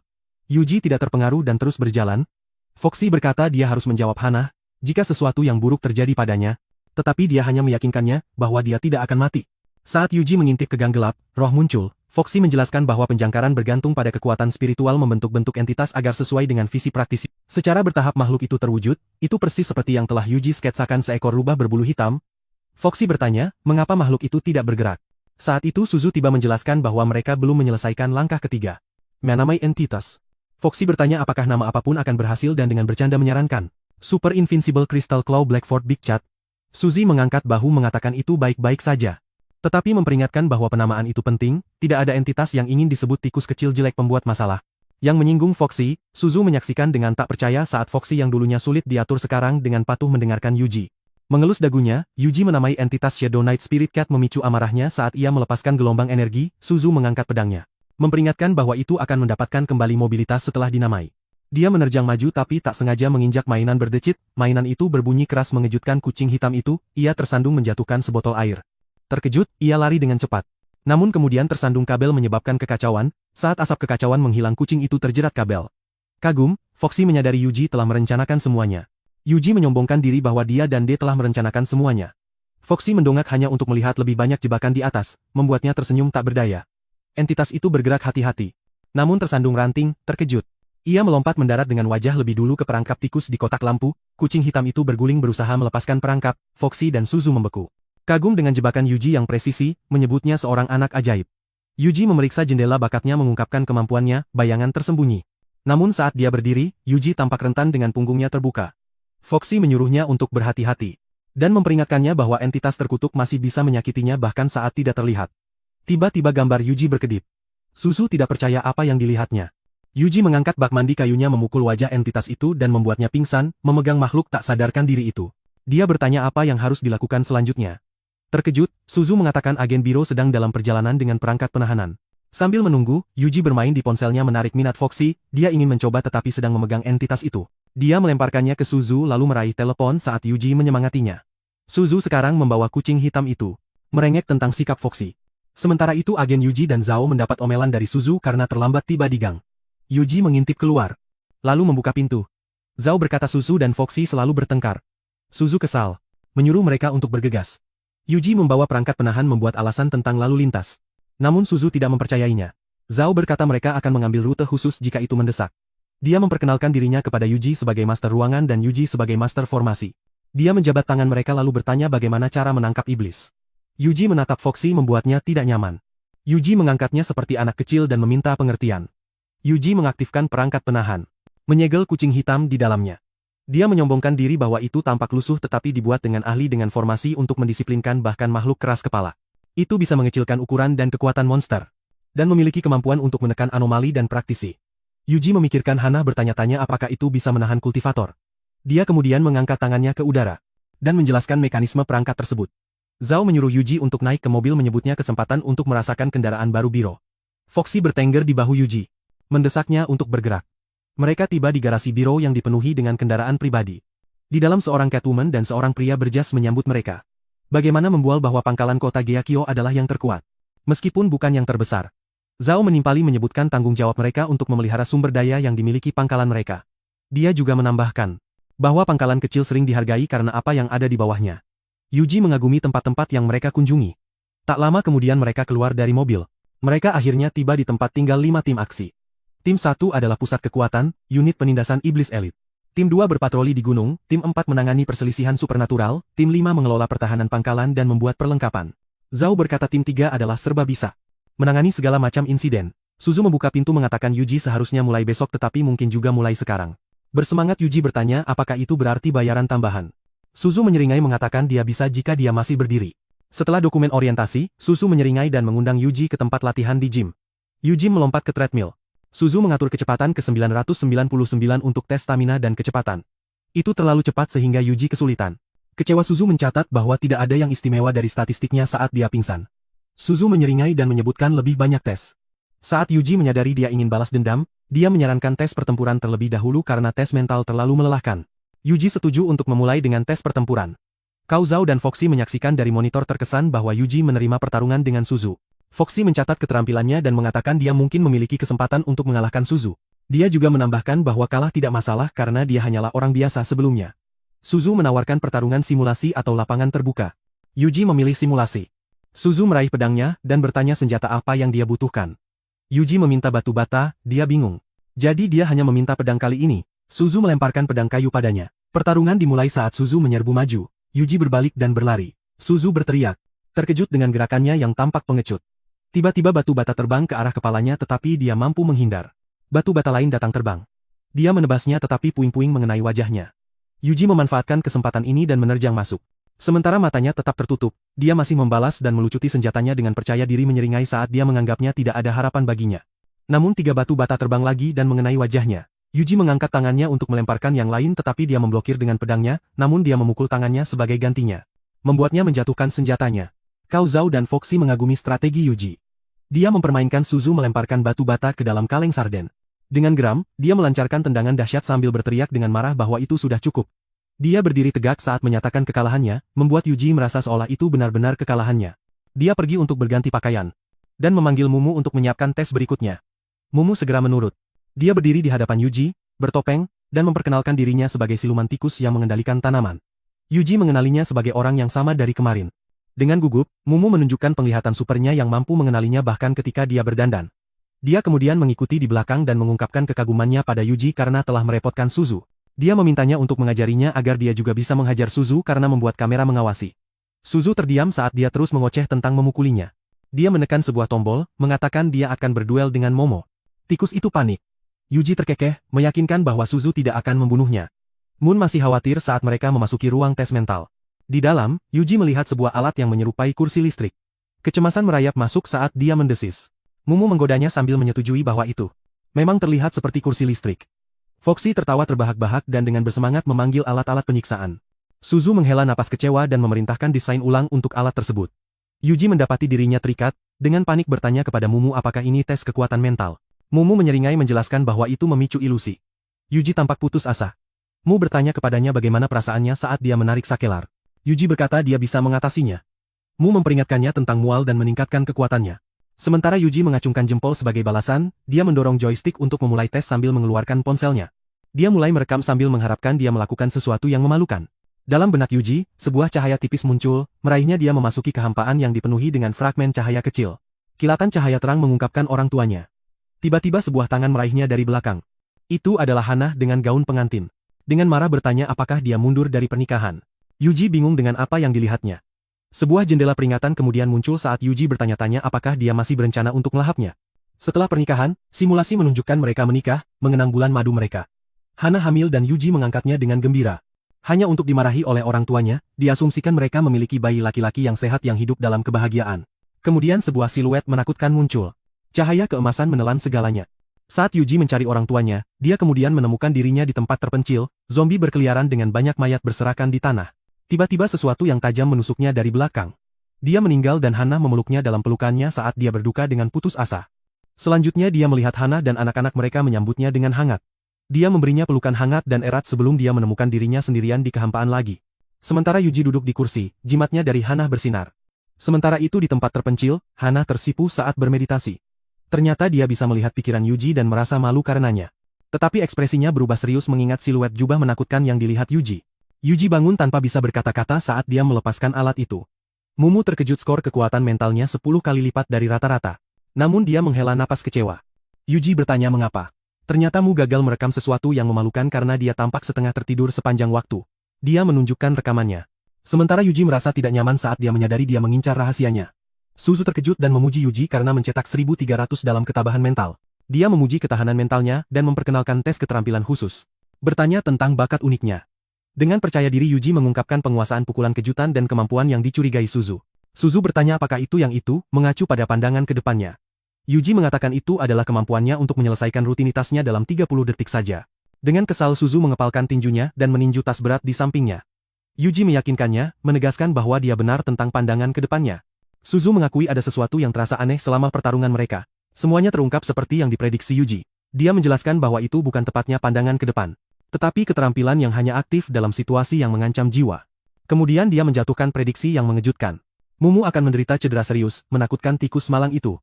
Yuji tidak terpengaruh dan terus berjalan. Foxy berkata dia harus menjawab Hana, jika sesuatu yang buruk terjadi padanya. Tetapi dia hanya meyakinkannya bahwa dia tidak akan mati. Saat Yuji mengintip ke gang gelap, roh muncul. Foxy menjelaskan bahwa penjangkaran bergantung pada kekuatan spiritual membentuk bentuk entitas agar sesuai dengan visi praktis. Secara bertahap makhluk itu terwujud, itu persis seperti yang telah Yuji sketsakan seekor rubah berbulu hitam. Foxy bertanya, mengapa makhluk itu tidak bergerak. Saat itu Suzu tiba menjelaskan bahwa mereka belum menyelesaikan langkah ketiga. Menamai entitas. Foxy bertanya apakah nama apapun akan berhasil dan dengan bercanda menyarankan. Super Invincible Crystal Claw Blackford Big Chat. Suzy mengangkat bahu mengatakan itu baik-baik saja. Tetapi memperingatkan bahwa penamaan itu penting, tidak ada entitas yang ingin disebut tikus kecil jelek pembuat masalah. Yang menyinggung Foxy, Suzu menyaksikan dengan tak percaya saat Foxy yang dulunya sulit diatur sekarang dengan patuh mendengarkan Yuji. Mengelus dagunya, Yuji menamai entitas Shadow Knight Spirit Cat memicu amarahnya saat ia melepaskan gelombang energi. Suzu mengangkat pedangnya, memperingatkan bahwa itu akan mendapatkan kembali mobilitas setelah dinamai. Dia menerjang maju tapi tak sengaja menginjak mainan berdecit. Mainan itu berbunyi keras mengejutkan kucing hitam itu. Ia tersandung menjatuhkan sebotol air. Terkejut, ia lari dengan cepat. Namun kemudian tersandung kabel menyebabkan kekacauan. Saat asap kekacauan menghilang, kucing itu terjerat kabel. Kagum, Foxy menyadari Yuji telah merencanakan semuanya. Yuji menyombongkan diri bahwa dia dan D telah merencanakan semuanya. Foxy mendongak hanya untuk melihat lebih banyak jebakan di atas, membuatnya tersenyum tak berdaya. Entitas itu bergerak hati-hati. Namun tersandung ranting, terkejut. Ia melompat mendarat dengan wajah lebih dulu ke perangkap tikus di kotak lampu. Kucing hitam itu berguling berusaha melepaskan perangkap. Foxy dan Suzu membeku. Kagum dengan jebakan Yuji yang presisi, menyebutnya seorang anak ajaib. Yuji memeriksa jendela bakatnya mengungkapkan kemampuannya, bayangan tersembunyi. Namun saat dia berdiri, Yuji tampak rentan dengan punggungnya terbuka. Foxy menyuruhnya untuk berhati-hati. Dan memperingatkannya bahwa entitas terkutuk masih bisa menyakitinya bahkan saat tidak terlihat. Tiba-tiba gambar Yuji berkedip. Suzu tidak percaya apa yang dilihatnya. Yuji mengangkat bak mandi kayunya memukul wajah entitas itu dan membuatnya pingsan, memegang makhluk tak sadarkan diri itu. Dia bertanya apa yang harus dilakukan selanjutnya. Terkejut, Suzu mengatakan agen biro sedang dalam perjalanan dengan perangkat penahanan. Sambil menunggu, Yuji bermain di ponselnya menarik minat Foxy. Dia ingin mencoba tetapi sedang memegang entitas itu. Dia melemparkannya ke Suzu lalu meraih telepon saat Yuji menyemangatinya. Suzu sekarang membawa kucing hitam itu. Merengek tentang sikap Foxy. Sementara itu agen Yuji dan Zhao mendapat omelan dari Suzu karena terlambat tiba di gang. Yuji mengintip keluar. Lalu membuka pintu. Zhao berkata Suzu dan Foxy selalu bertengkar. Suzu kesal. Menyuruh mereka untuk bergegas. Yuji membawa perangkat penahan membuat alasan tentang lalu lintas. Namun Suzu tidak mempercayainya. Zhao berkata mereka akan mengambil rute khusus jika itu mendesak. Dia memperkenalkan dirinya kepada Yuji sebagai master ruangan dan Yuji sebagai master formasi. Dia menjabat tangan mereka lalu bertanya bagaimana cara menangkap iblis. Yuji menatap Foxy membuatnya tidak nyaman. Yuji mengangkatnya seperti anak kecil dan meminta pengertian. Yuji mengaktifkan perangkat penahan. Menyegel kucing hitam di dalamnya. Dia menyombongkan diri bahwa itu tampak lusuh tetapi dibuat dengan ahli dengan formasi untuk mendisiplinkan bahkan makhluk keras kepala. Itu bisa mengecilkan ukuran dan kekuatan monster. Dan memiliki kemampuan untuk menekan anomali dan praktisi. Yuji memikirkan Hana bertanya-tanya apakah itu bisa menahan kultivator. Dia kemudian mengangkat tangannya ke udara. Dan menjelaskan mekanisme perangkat tersebut. Zhao menyuruh Yuji untuk naik ke mobil menyebutnya kesempatan untuk merasakan kendaraan baru biro. Foxy bertengger di bahu Yuji. Mendesaknya untuk bergerak. Mereka tiba di garasi biro yang dipenuhi dengan kendaraan pribadi. Di dalam seorang Catwoman dan seorang pria berjas menyambut mereka. Bagaimana membual bahwa pangkalan kota Geakyo adalah yang terkuat. Meskipun bukan yang terbesar. Zhao menimpali menyebutkan tanggung jawab mereka untuk memelihara sumber daya yang dimiliki pangkalan mereka. Dia juga menambahkan bahwa pangkalan kecil sering dihargai karena apa yang ada di bawahnya. Yuji mengagumi tempat-tempat yang mereka kunjungi. Tak lama kemudian mereka keluar dari mobil. Mereka akhirnya tiba di tempat tinggal 5 tim aksi. Tim 1 adalah pusat kekuatan, unit penindasan iblis elit. Tim 2 berpatroli di gunung, tim 4 menangani perselisihan supernatural, tim 5 mengelola pertahanan pangkalan dan membuat perlengkapan. Zhao berkata tim 3 adalah serba bisa. Menangani segala macam insiden. Suzu membuka pintu mengatakan Yuji seharusnya mulai besok tetapi mungkin juga mulai sekarang. Bersemangat Yuji bertanya apakah itu berarti bayaran tambahan. Suzu menyeringai mengatakan dia bisa jika dia masih berdiri. Setelah dokumen orientasi, Suzu menyeringai dan mengundang Yuji ke tempat latihan di gym. Yuji melompat ke treadmill. Suzu mengatur kecepatan ke 999 untuk tes stamina dan kecepatan. Itu terlalu cepat sehingga Yuji kesulitan. Kecewa Suzu mencatat bahwa tidak ada yang istimewa dari statistiknya saat dia pingsan. Suzu menyeringai dan menyebutkan lebih banyak tes. Saat Yuji menyadari dia ingin balas dendam, dia menyarankan tes pertempuran terlebih dahulu karena tes mental terlalu melelahkan. Yuji setuju untuk memulai dengan tes pertempuran. Cao Zhao dan Foxy menyaksikan dari monitor terkesan bahwa Yuji menerima pertarungan dengan Suzu. Foxy mencatat keterampilannya dan mengatakan dia mungkin memiliki kesempatan untuk mengalahkan Suzu. Dia juga menambahkan bahwa kalah tidak masalah karena dia hanyalah orang biasa sebelumnya. Suzu menawarkan pertarungan simulasi atau lapangan terbuka. Yuji memilih simulasi. Suzu meraih pedangnya dan bertanya senjata apa yang dia butuhkan. Yuji meminta batu bata, dia bingung. Jadi dia hanya meminta pedang kali ini. Suzu melemparkan pedang kayu padanya. Pertarungan dimulai saat Suzu menyerbu maju. Yuji berbalik dan berlari. Suzu berteriak. Terkejut dengan gerakannya yang tampak pengecut. Tiba-tiba batu bata terbang ke arah kepalanya tetapi dia mampu menghindar. Batu bata lain datang terbang. Dia menebasnya tetapi puing-puing mengenai wajahnya. Yuji memanfaatkan kesempatan ini dan menerjang masuk. Sementara matanya tetap tertutup, dia masih membalas dan melucuti senjatanya dengan percaya diri menyeringai saat dia menganggapnya tidak ada harapan baginya. Namun 3 batu bata terbang lagi dan mengenai wajahnya. Yuji mengangkat tangannya untuk melemparkan yang lain tetapi dia memblokir dengan pedangnya, namun dia memukul tangannya sebagai gantinya. Membuatnya menjatuhkan senjatanya. Cao Zhao dan Foxy mengagumi strategi Yuji. Dia mempermainkan Suzu melemparkan batu bata ke dalam kaleng sarden. Dengan geram, dia melancarkan tendangan dahsyat sambil berteriak dengan marah bahwa itu sudah cukup. Dia berdiri tegak saat menyatakan kekalahannya, membuat Yuji merasa seolah itu benar-benar kekalahannya. Dia pergi untuk berganti pakaian. Dan memanggil Mumu untuk menyiapkan tes berikutnya. Mumu segera menurut. Dia berdiri di hadapan Yuji, bertopeng, dan memperkenalkan dirinya sebagai siluman tikus yang mengendalikan tanaman. Yuji mengenalinya sebagai orang yang sama dari kemarin. Dengan gugup, Mumu menunjukkan penglihatan supernya yang mampu mengenalinya bahkan ketika dia berdandan. Dia kemudian mengikuti di belakang dan mengungkapkan kekagumannya pada Yuji karena telah merepotkan Suzu. Dia memintanya untuk mengajarinya agar dia juga bisa menghajar Suzu karena membuat kamera mengawasi. Suzu terdiam saat dia terus mengoceh tentang memukulinya. Dia menekan sebuah tombol, mengatakan dia akan berduel dengan Momo. Tikus itu panik. Yuji terkekeh, meyakinkan bahwa Suzu tidak akan membunuhnya. Moon masih khawatir saat mereka memasuki ruang tes mental. Di dalam, Yuji melihat sebuah alat yang menyerupai kursi listrik. Kecemasan merayap masuk saat dia mendesis. Mumu menggodanya sambil menyetujui bahwa itu memang terlihat seperti kursi listrik. Foxy tertawa terbahak-bahak dan dengan bersemangat memanggil alat-alat penyiksaan. Suzu menghela napas kecewa dan memerintahkan desain ulang untuk alat tersebut. Yuji mendapati dirinya terikat, dengan panik bertanya kepada Mumu apakah ini tes kekuatan mental. Mumu menyeringai menjelaskan bahwa itu memicu ilusi. Yuji tampak putus asa. Mu bertanya kepadanya bagaimana perasaannya saat dia menarik sakelar. Yuji berkata dia bisa mengatasinya. Mu memperingatkannya tentang mual dan meningkatkan kekuatannya. Sementara Yuji mengacungkan jempol sebagai balasan, dia mendorong joystick untuk memulai tes sambil mengeluarkan ponselnya. Dia mulai merekam sambil mengharapkan dia melakukan sesuatu yang memalukan. Dalam benak Yuji, sebuah cahaya tipis muncul, meraihnya dia memasuki kehampaan yang dipenuhi dengan fragmen cahaya kecil. Kilatan cahaya terang mengungkapkan orang tuanya. Tiba-tiba sebuah tangan meraihnya dari belakang. Itu adalah Hana dengan gaun pengantin. Dengan marah bertanya apakah dia mundur dari pernikahan. Yuji bingung dengan apa yang dilihatnya. Sebuah jendela peringatan kemudian muncul saat Yuji bertanya-tanya apakah dia masih berencana untuk melahapnya. Setelah pernikahan, simulasi menunjukkan mereka menikah, mengenang bulan madu mereka. Hana hamil dan Yuji mengangkatnya dengan gembira. Hanya untuk dimarahi oleh orang tuanya, diasumsikan mereka memiliki bayi laki-laki yang sehat yang hidup dalam kebahagiaan. Kemudian sebuah siluet menakutkan muncul. Cahaya keemasan menelan segalanya. Saat Yuji mencari orang tuanya, dia kemudian menemukan dirinya di tempat terpencil, zombie berkeliaran dengan banyak mayat berserakan di tanah. Tiba-tiba sesuatu yang tajam menusuknya dari belakang. Dia meninggal dan Hana memeluknya dalam pelukannya saat dia berduka dengan putus asa. Selanjutnya dia melihat Hana dan anak-anak mereka menyambutnya dengan hangat. Dia memberinya pelukan hangat dan erat sebelum dia menemukan dirinya sendirian di kehampaan lagi. Sementara Yuji duduk di kursi, jimatnya dari Hana bersinar. Sementara itu di tempat terpencil, Hana tersipu saat bermeditasi. Ternyata dia bisa melihat pikiran Yuji dan merasa malu karenanya. Tetapi ekspresinya berubah serius mengingat siluet jubah menakutkan yang dilihat Yuji. Yuji bangun tanpa bisa berkata-kata saat dia melepaskan alat itu. Mumu terkejut skor kekuatan mentalnya 10 kali lipat dari rata-rata. Namun dia menghela napas kecewa. Yuji bertanya mengapa. Ternyata Mu gagal merekam sesuatu yang memalukan karena dia tampak setengah tertidur sepanjang waktu. Dia menunjukkan rekamannya. Sementara Yuji merasa tidak nyaman saat dia menyadari dia mengincar rahasianya. Suzu terkejut dan memuji Yuji karena mencetak 1300 dalam ketabahan mental. Dia memuji ketahanan mentalnya dan memperkenalkan tes keterampilan khusus. Bertanya tentang bakat uniknya. Dengan percaya diri Yuji mengungkapkan penguasaan pukulan kejutan dan kemampuan yang dicurigai Suzu. Suzu bertanya apakah itu yang itu, mengacu pada pandangan ke depannya. Yuji mengatakan itu adalah kemampuannya untuk menyelesaikan rutinitasnya dalam 30 detik saja. Dengan kesal Suzu mengepalkan tinjunya dan meninju tas berat di sampingnya. Yuji meyakinkannya, menegaskan bahwa dia benar tentang pandangan ke depannya. Suzu mengakui ada sesuatu yang terasa aneh selama pertarungan mereka. Semuanya terungkap seperti yang diprediksi Yuji. Dia menjelaskan bahwa itu bukan tepatnya pandangan ke depan, tetapi keterampilan yang hanya aktif dalam situasi yang mengancam jiwa. Kemudian dia menjatuhkan prediksi yang mengejutkan. Mumu akan menderita cedera serius, menakutkan tikus malang itu.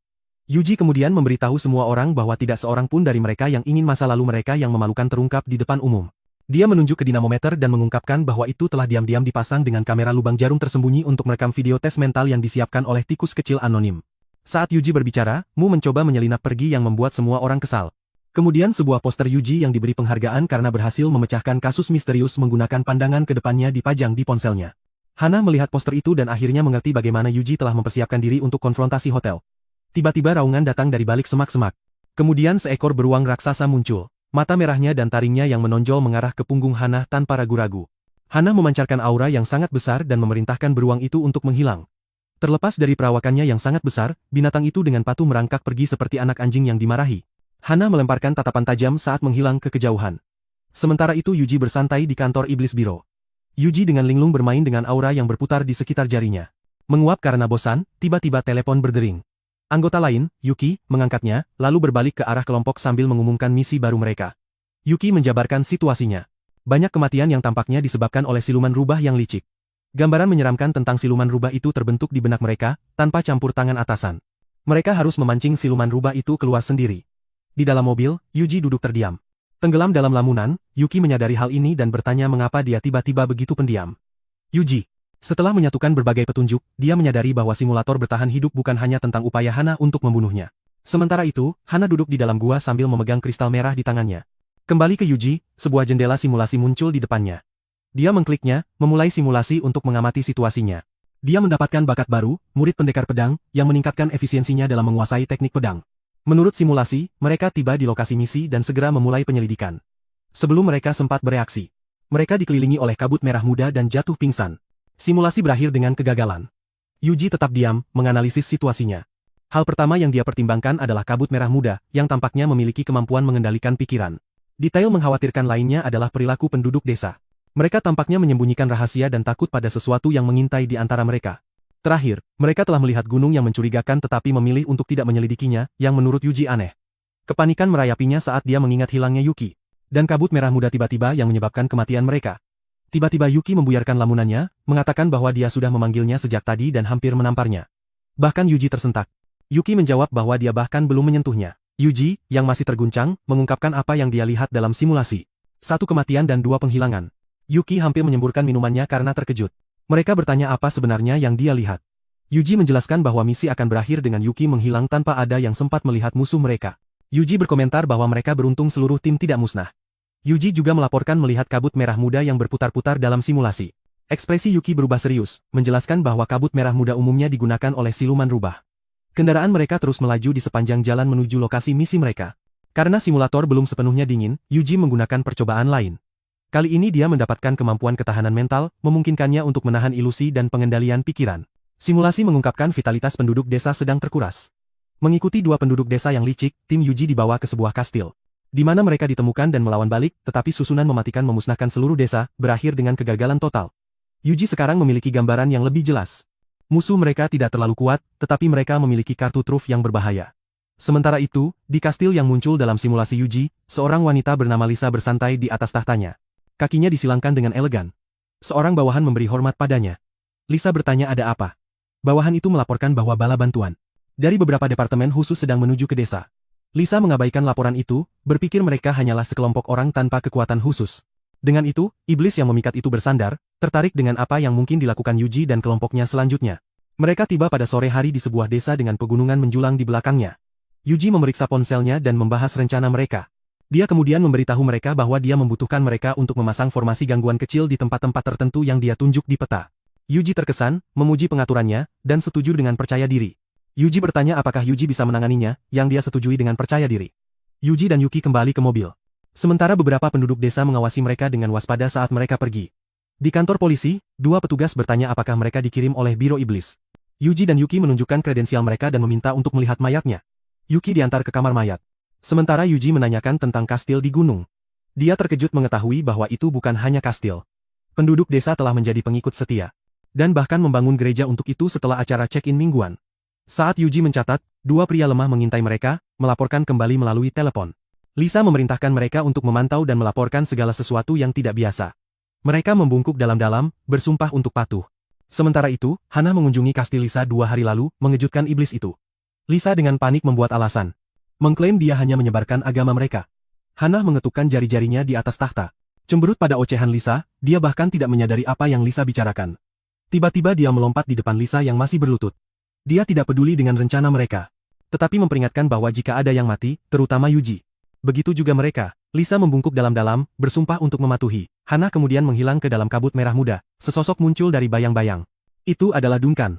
Yuji kemudian memberitahu semua orang bahwa tidak seorang pun dari mereka yang ingin masa lalu mereka yang memalukan terungkap di depan umum. Dia menunjuk ke dinamometer dan mengungkapkan bahwa itu telah diam-diam dipasang dengan kamera lubang jarum tersembunyi untuk merekam video tes mental yang disiapkan oleh tikus kecil anonim. Saat Yuji berbicara, Mu mencoba menyelinap pergi yang membuat semua orang kesal. Kemudian sebuah poster Yuji yang diberi penghargaan karena berhasil memecahkan kasus misterius menggunakan pandangan ke depannya dipajang di ponselnya. Hana melihat poster itu dan akhirnya mengerti bagaimana Yuji telah mempersiapkan diri untuk konfrontasi hotel. Tiba-tiba raungan datang dari balik semak-semak. Kemudian seekor beruang raksasa muncul. Mata merahnya dan taringnya yang menonjol mengarah ke punggung Hana tanpa ragu-ragu. Hana memancarkan aura yang sangat besar dan memerintahkan beruang itu untuk menghilang. Terlepas dari perawakannya yang sangat besar, binatang itu dengan patuh merangkak pergi seperti anak anjing yang dimarahi. Hana melemparkan tatapan tajam saat menghilang ke kejauhan. Sementara itu Yuji bersantai di kantor iblis biro. Yuji dengan linglung bermain dengan aura yang berputar di sekitar jarinya. Menguap karena bosan, tiba-tiba telepon berdering. Anggota lain, Yuki, mengangkatnya, lalu berbalik ke arah kelompok sambil mengumumkan misi baru mereka. Yuki menjabarkan situasinya. Banyak kematian yang tampaknya disebabkan oleh siluman rubah yang licik. Gambaran menyeramkan tentang siluman rubah itu terbentuk di benak mereka, tanpa campur tangan atasan. Mereka harus memancing siluman rubah itu keluar sendiri. Di dalam mobil, Yuji duduk terdiam. Tenggelam dalam lamunan, Yuki menyadari hal ini dan bertanya mengapa dia tiba-tiba begitu pendiam. Yuji. Setelah menyatukan berbagai petunjuk, dia menyadari bahwa simulator bertahan hidup bukan hanya tentang upaya Hana untuk membunuhnya. Sementara itu, Hana duduk di dalam gua sambil memegang kristal merah di tangannya. Kembali ke Yuji, sebuah jendela simulasi muncul di depannya. Dia mengkliknya, memulai simulasi untuk mengamati situasinya. Dia mendapatkan bakat baru, murid pendekar pedang, yang meningkatkan efisiensinya dalam menguasai teknik pedang. Menurut simulasi, mereka tiba di lokasi misi dan segera memulai penyelidikan. Sebelum mereka sempat bereaksi, mereka dikelilingi oleh kabut merah muda dan jatuh pingsan. Simulasi berakhir dengan kegagalan. Yuji tetap diam, menganalisis situasinya. Hal pertama yang dia pertimbangkan adalah kabut merah muda, yang tampaknya memiliki kemampuan mengendalikan pikiran. Detail mengkhawatirkan lainnya adalah perilaku penduduk desa. Mereka tampaknya menyembunyikan rahasia dan takut pada sesuatu yang mengintai di antara mereka. Terakhir, mereka telah melihat gunung yang mencurigakan tetapi memilih untuk tidak menyelidikinya, yang menurut Yuji aneh. Kepanikan merayapinya saat dia mengingat hilangnya Yuki. Dan kabut merah muda tiba-tiba yang menyebabkan kematian mereka. Tiba-tiba Yuki membuyarkan lamunannya, mengatakan bahwa dia sudah memanggilnya sejak tadi dan hampir menamparnya. Bahkan Yuji tersentak. Yuki menjawab bahwa dia bahkan belum menyentuhnya. Yuji, yang masih terguncang, mengungkapkan apa yang dia lihat dalam simulasi. 1 kematian dan 2 penghilangan. Yuki hampir menyemburkan minumannya karena terkejut. Mereka bertanya apa sebenarnya yang dia lihat. Yuji menjelaskan bahwa misi akan berakhir dengan Yuki menghilang tanpa ada yang sempat melihat musuh mereka. Yuji berkomentar bahwa mereka beruntung seluruh tim tidak musnah. Yuji juga melaporkan melihat kabut merah muda yang berputar-putar dalam simulasi. Ekspresi Yuki berubah serius, menjelaskan bahwa kabut merah muda umumnya digunakan oleh siluman rubah. Kendaraan mereka terus melaju di sepanjang jalan menuju lokasi misi mereka. Karena simulator belum sepenuhnya dingin, Yuji menggunakan percobaan lain. Kali ini dia mendapatkan kemampuan ketahanan mental, memungkinkannya untuk menahan ilusi dan pengendalian pikiran. Simulasi mengungkapkan vitalitas penduduk desa sedang terkuras. Mengikuti 2 penduduk desa yang licik, tim Yuji dibawa ke sebuah kastil. Di mana mereka ditemukan dan melawan balik, tetapi susunan mematikan memusnahkan seluruh desa, berakhir dengan kegagalan total. Yuji sekarang memiliki gambaran yang lebih jelas. Musuh mereka tidak terlalu kuat, tetapi mereka memiliki kartu truf yang berbahaya. Sementara itu, di kastil yang muncul dalam simulasi Yuji, seorang wanita bernama Lisa bersantai di atas tahtanya. Kakinya disilangkan dengan elegan. Seorang bawahan memberi hormat padanya. Lisa bertanya ada apa. Bawahan itu melaporkan bahwa bala bantuan dari beberapa departemen khusus sedang menuju ke desa. Lisa mengabaikan laporan itu, berpikir mereka hanyalah sekelompok orang tanpa kekuatan khusus. Dengan itu, iblis yang memikat itu bersandar, tertarik dengan apa yang mungkin dilakukan Yuji dan kelompoknya selanjutnya. Mereka tiba pada sore hari di sebuah desa dengan pegunungan menjulang di belakangnya. Yuji memeriksa ponselnya dan membahas rencana mereka. Dia kemudian memberitahu mereka bahwa dia membutuhkan mereka untuk memasang formasi gangguan kecil di tempat-tempat tertentu yang dia tunjuk di peta. Yuji terkesan, memuji pengaturannya, dan setuju dengan percaya diri. Yuji bertanya apakah Yuji bisa menanganinya, yang dia setujui dengan percaya diri. Yuji dan Yuki kembali ke mobil. Sementara beberapa penduduk desa mengawasi mereka dengan waspada saat mereka pergi. Di kantor polisi, 2 petugas bertanya apakah mereka dikirim oleh Biro Iblis. Yuji dan Yuki menunjukkan kredensial mereka dan meminta untuk melihat mayatnya. Yuki diantar ke kamar mayat. Sementara Yuji menanyakan tentang kastil di gunung. Dia terkejut mengetahui bahwa itu bukan hanya kastil. Penduduk desa telah menjadi pengikut setia. Dan bahkan membangun gereja untuk itu setelah acara check-in mingguan. Saat Yuji mencatat, 2 pria lemah mengintai mereka, melaporkan kembali melalui telepon. Lisa memerintahkan mereka untuk memantau dan melaporkan segala sesuatu yang tidak biasa. Mereka membungkuk dalam-dalam, bersumpah untuk patuh. Sementara itu, Hana mengunjungi kastil Lisa 2 hari lalu, mengejutkan iblis itu. Lisa dengan panik membuat alasan. Mengklaim dia hanya menyebarkan agama mereka. Hana mengetukkan jari-jarinya di atas tahta. Cemberut pada ocehan Lisa, dia bahkan tidak menyadari apa yang Lisa bicarakan. Tiba-tiba dia melompat di depan Lisa yang masih berlutut. Dia tidak peduli dengan rencana mereka. Tetapi memperingatkan bahwa jika ada yang mati, terutama Yuji. Begitu juga mereka. Lisa membungkuk dalam-dalam, bersumpah untuk mematuhi. Hana kemudian menghilang ke dalam kabut merah muda. Sesosok muncul dari bayang-bayang. Itu adalah Duncan.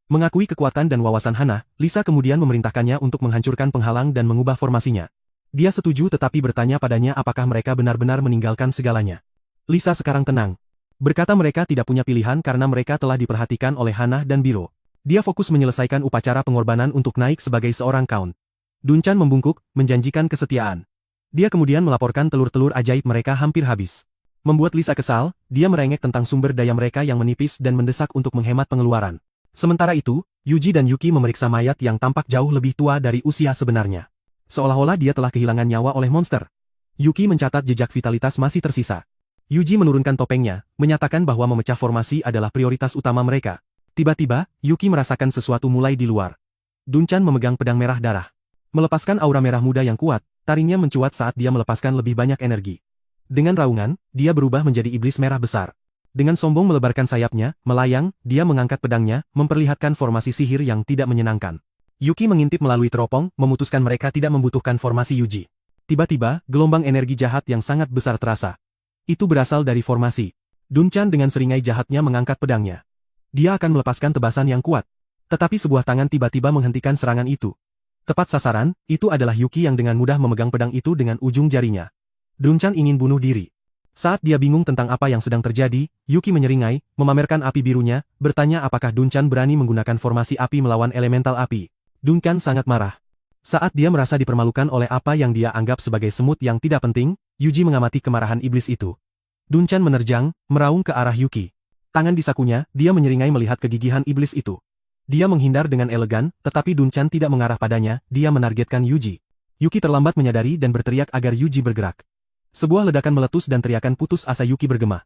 Mengakui kekuatan dan wawasan Hana, Lisa kemudian memerintahkannya untuk menghancurkan penghalang dan mengubah formasinya. Dia setuju tetapi bertanya padanya apakah mereka benar-benar meninggalkan segalanya. Lisa sekarang tenang. Berkata mereka tidak punya pilihan karena mereka telah diperhatikan oleh Hana dan Biro. Dia fokus menyelesaikan upacara pengorbanan untuk naik sebagai seorang count. Dunchan membungkuk, menjanjikan kesetiaan. Dia kemudian melaporkan telur-telur ajaib mereka hampir habis. Membuat Lisa kesal, dia merengek tentang sumber daya mereka yang menipis dan mendesak untuk menghemat pengeluaran. Sementara itu, Yuji dan Yuki memeriksa mayat yang tampak jauh lebih tua dari usia sebenarnya. Seolah-olah dia telah kehilangan nyawa oleh monster. Yuki mencatat jejak vitalitas masih tersisa. Yuji menurunkan topengnya, menyatakan bahwa memecah formasi adalah prioritas utama mereka. Tiba-tiba, Yuki merasakan sesuatu mulai di luar. Dunchan memegang pedang merah darah. Melepaskan aura merah muda yang kuat, taringnya mencuat saat dia melepaskan lebih banyak energi. Dengan raungan, dia berubah menjadi iblis merah besar. Dengan sombong melebarkan sayapnya, melayang, dia mengangkat pedangnya, memperlihatkan formasi sihir yang tidak menyenangkan. Yuki mengintip melalui teropong, memutuskan mereka tidak membutuhkan formasi Yuji. Tiba-tiba, gelombang energi jahat yang sangat besar terasa. Itu berasal dari formasi. Dunchan dengan seringai jahatnya mengangkat pedangnya. Dia akan melepaskan tebasan yang kuat. Tetapi sebuah tangan tiba-tiba menghentikan serangan itu. Tepat sasaran, itu adalah Yuki yang dengan mudah memegang pedang itu dengan ujung jarinya. Dunchan ingin bunuh diri. Saat dia bingung tentang apa yang sedang terjadi, Yuki menyeringai, memamerkan api birunya, bertanya apakah Dunchan berani menggunakan formasi api melawan elemental api. Dunchan sangat marah. Saat dia merasa dipermalukan oleh apa yang dia anggap sebagai semut yang tidak penting, Yuji mengamati kemarahan iblis itu. Dunchan menerjang, meraung ke arah Yuki. Tangan di sakunya, dia menyeringai melihat kegigihan iblis itu. Dia menghindar dengan elegan, tetapi Dunchan tidak mengarah padanya, dia menargetkan Yuji. Yuki terlambat menyadari dan berteriak agar Yuji bergerak. Sebuah ledakan meletus dan teriakan putus asa Yuki bergema.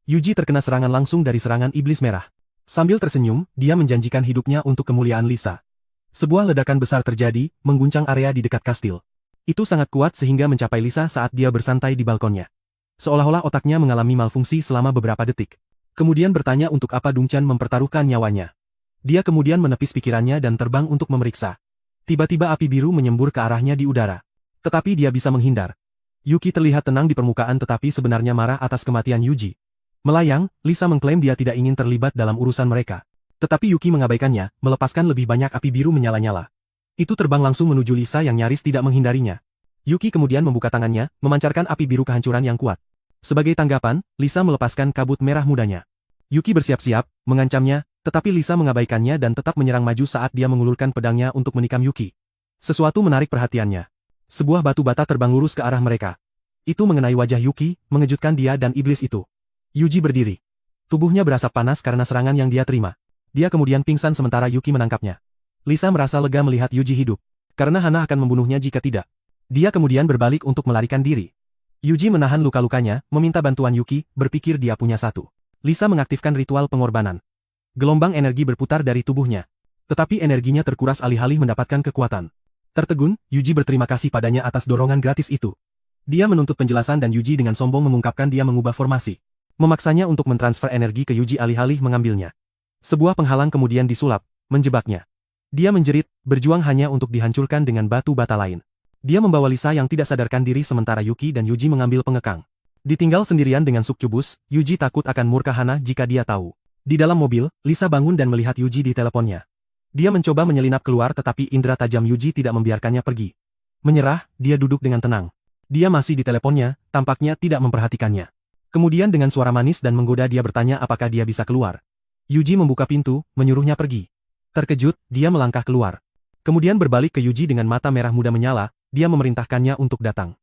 Yuji terkena serangan langsung dari serangan iblis merah. Sambil tersenyum, dia menjanjikan hidupnya untuk kemuliaan Lisa. Sebuah ledakan besar terjadi, mengguncang area di dekat kastil. Itu sangat kuat sehingga mencapai Lisa saat dia bersantai di balkonnya. Seolah-olah otaknya mengalami malfungsi selama beberapa detik. Kemudian bertanya untuk apa Dunchan mempertaruhkan nyawanya. Dia kemudian menepis pikirannya dan terbang untuk memeriksa. Tiba-tiba api biru menyembur ke arahnya di udara. Tetapi dia bisa menghindar. Yuki terlihat tenang di permukaan tetapi sebenarnya marah atas kematian Yuji. Melayang, Lisa mengklaim dia tidak ingin terlibat dalam urusan mereka. Tetapi Yuki mengabaikannya, melepaskan lebih banyak api biru menyala-nyala. Itu terbang langsung menuju Lisa yang nyaris tidak menghindarinya. Yuki kemudian membuka tangannya, memancarkan api biru kehancuran yang kuat. Sebagai tanggapan, Lisa melepaskan kabut merah mudanya. Yuki bersiap-siap, mengancamnya, tetapi Lisa mengabaikannya dan tetap menyerang maju saat dia mengulurkan pedangnya untuk menikam Yuki. Sesuatu menarik perhatiannya. Sebuah batu bata terbang lurus ke arah mereka. Itu mengenai wajah Yuki, mengejutkan dia dan iblis itu. Yuji berdiri. Tubuhnya berasap panas karena serangan yang dia terima. Dia kemudian pingsan sementara Yuki menangkapnya. Lisa merasa lega melihat Yuji hidup. Karena Hana akan membunuhnya jika tidak. Dia kemudian berbalik untuk melarikan diri. Yuji menahan luka-lukanya, meminta bantuan Yuki, berpikir dia punya satu. Lisa mengaktifkan ritual pengorbanan. Gelombang energi berputar dari tubuhnya. Tetapi energinya terkuras alih-alih mendapatkan kekuatan. Tertegun, Yuji berterima kasih padanya atas dorongan gratis itu. Dia menuntut penjelasan dan Yuji dengan sombong mengungkapkan dia mengubah formasi. Memaksanya untuk mentransfer energi ke Yuji alih-alih mengambilnya. Sebuah penghalang kemudian disulap, menjebaknya. Dia menjerit, berjuang hanya untuk dihancurkan dengan batu bata lain. Dia membawa Lisa yang tidak sadarkan diri sementara Yuki dan Yuji mengambil pengekang. Ditinggal sendirian dengan Succubus, Yuji takut akan murka Hana jika dia tahu. Di dalam mobil, Lisa bangun dan melihat Yuji di teleponnya. Dia mencoba menyelinap keluar tetapi indera tajam Yuji tidak membiarkannya pergi. Menyerah, dia duduk dengan tenang. Dia masih di teleponnya, tampaknya tidak memperhatikannya. Kemudian dengan suara manis dan menggoda dia bertanya apakah dia bisa keluar. Yuji membuka pintu, menyuruhnya pergi. Terkejut, dia melangkah keluar. Kemudian berbalik ke Yuji dengan mata merah muda menyala, dia memerintahkannya untuk datang.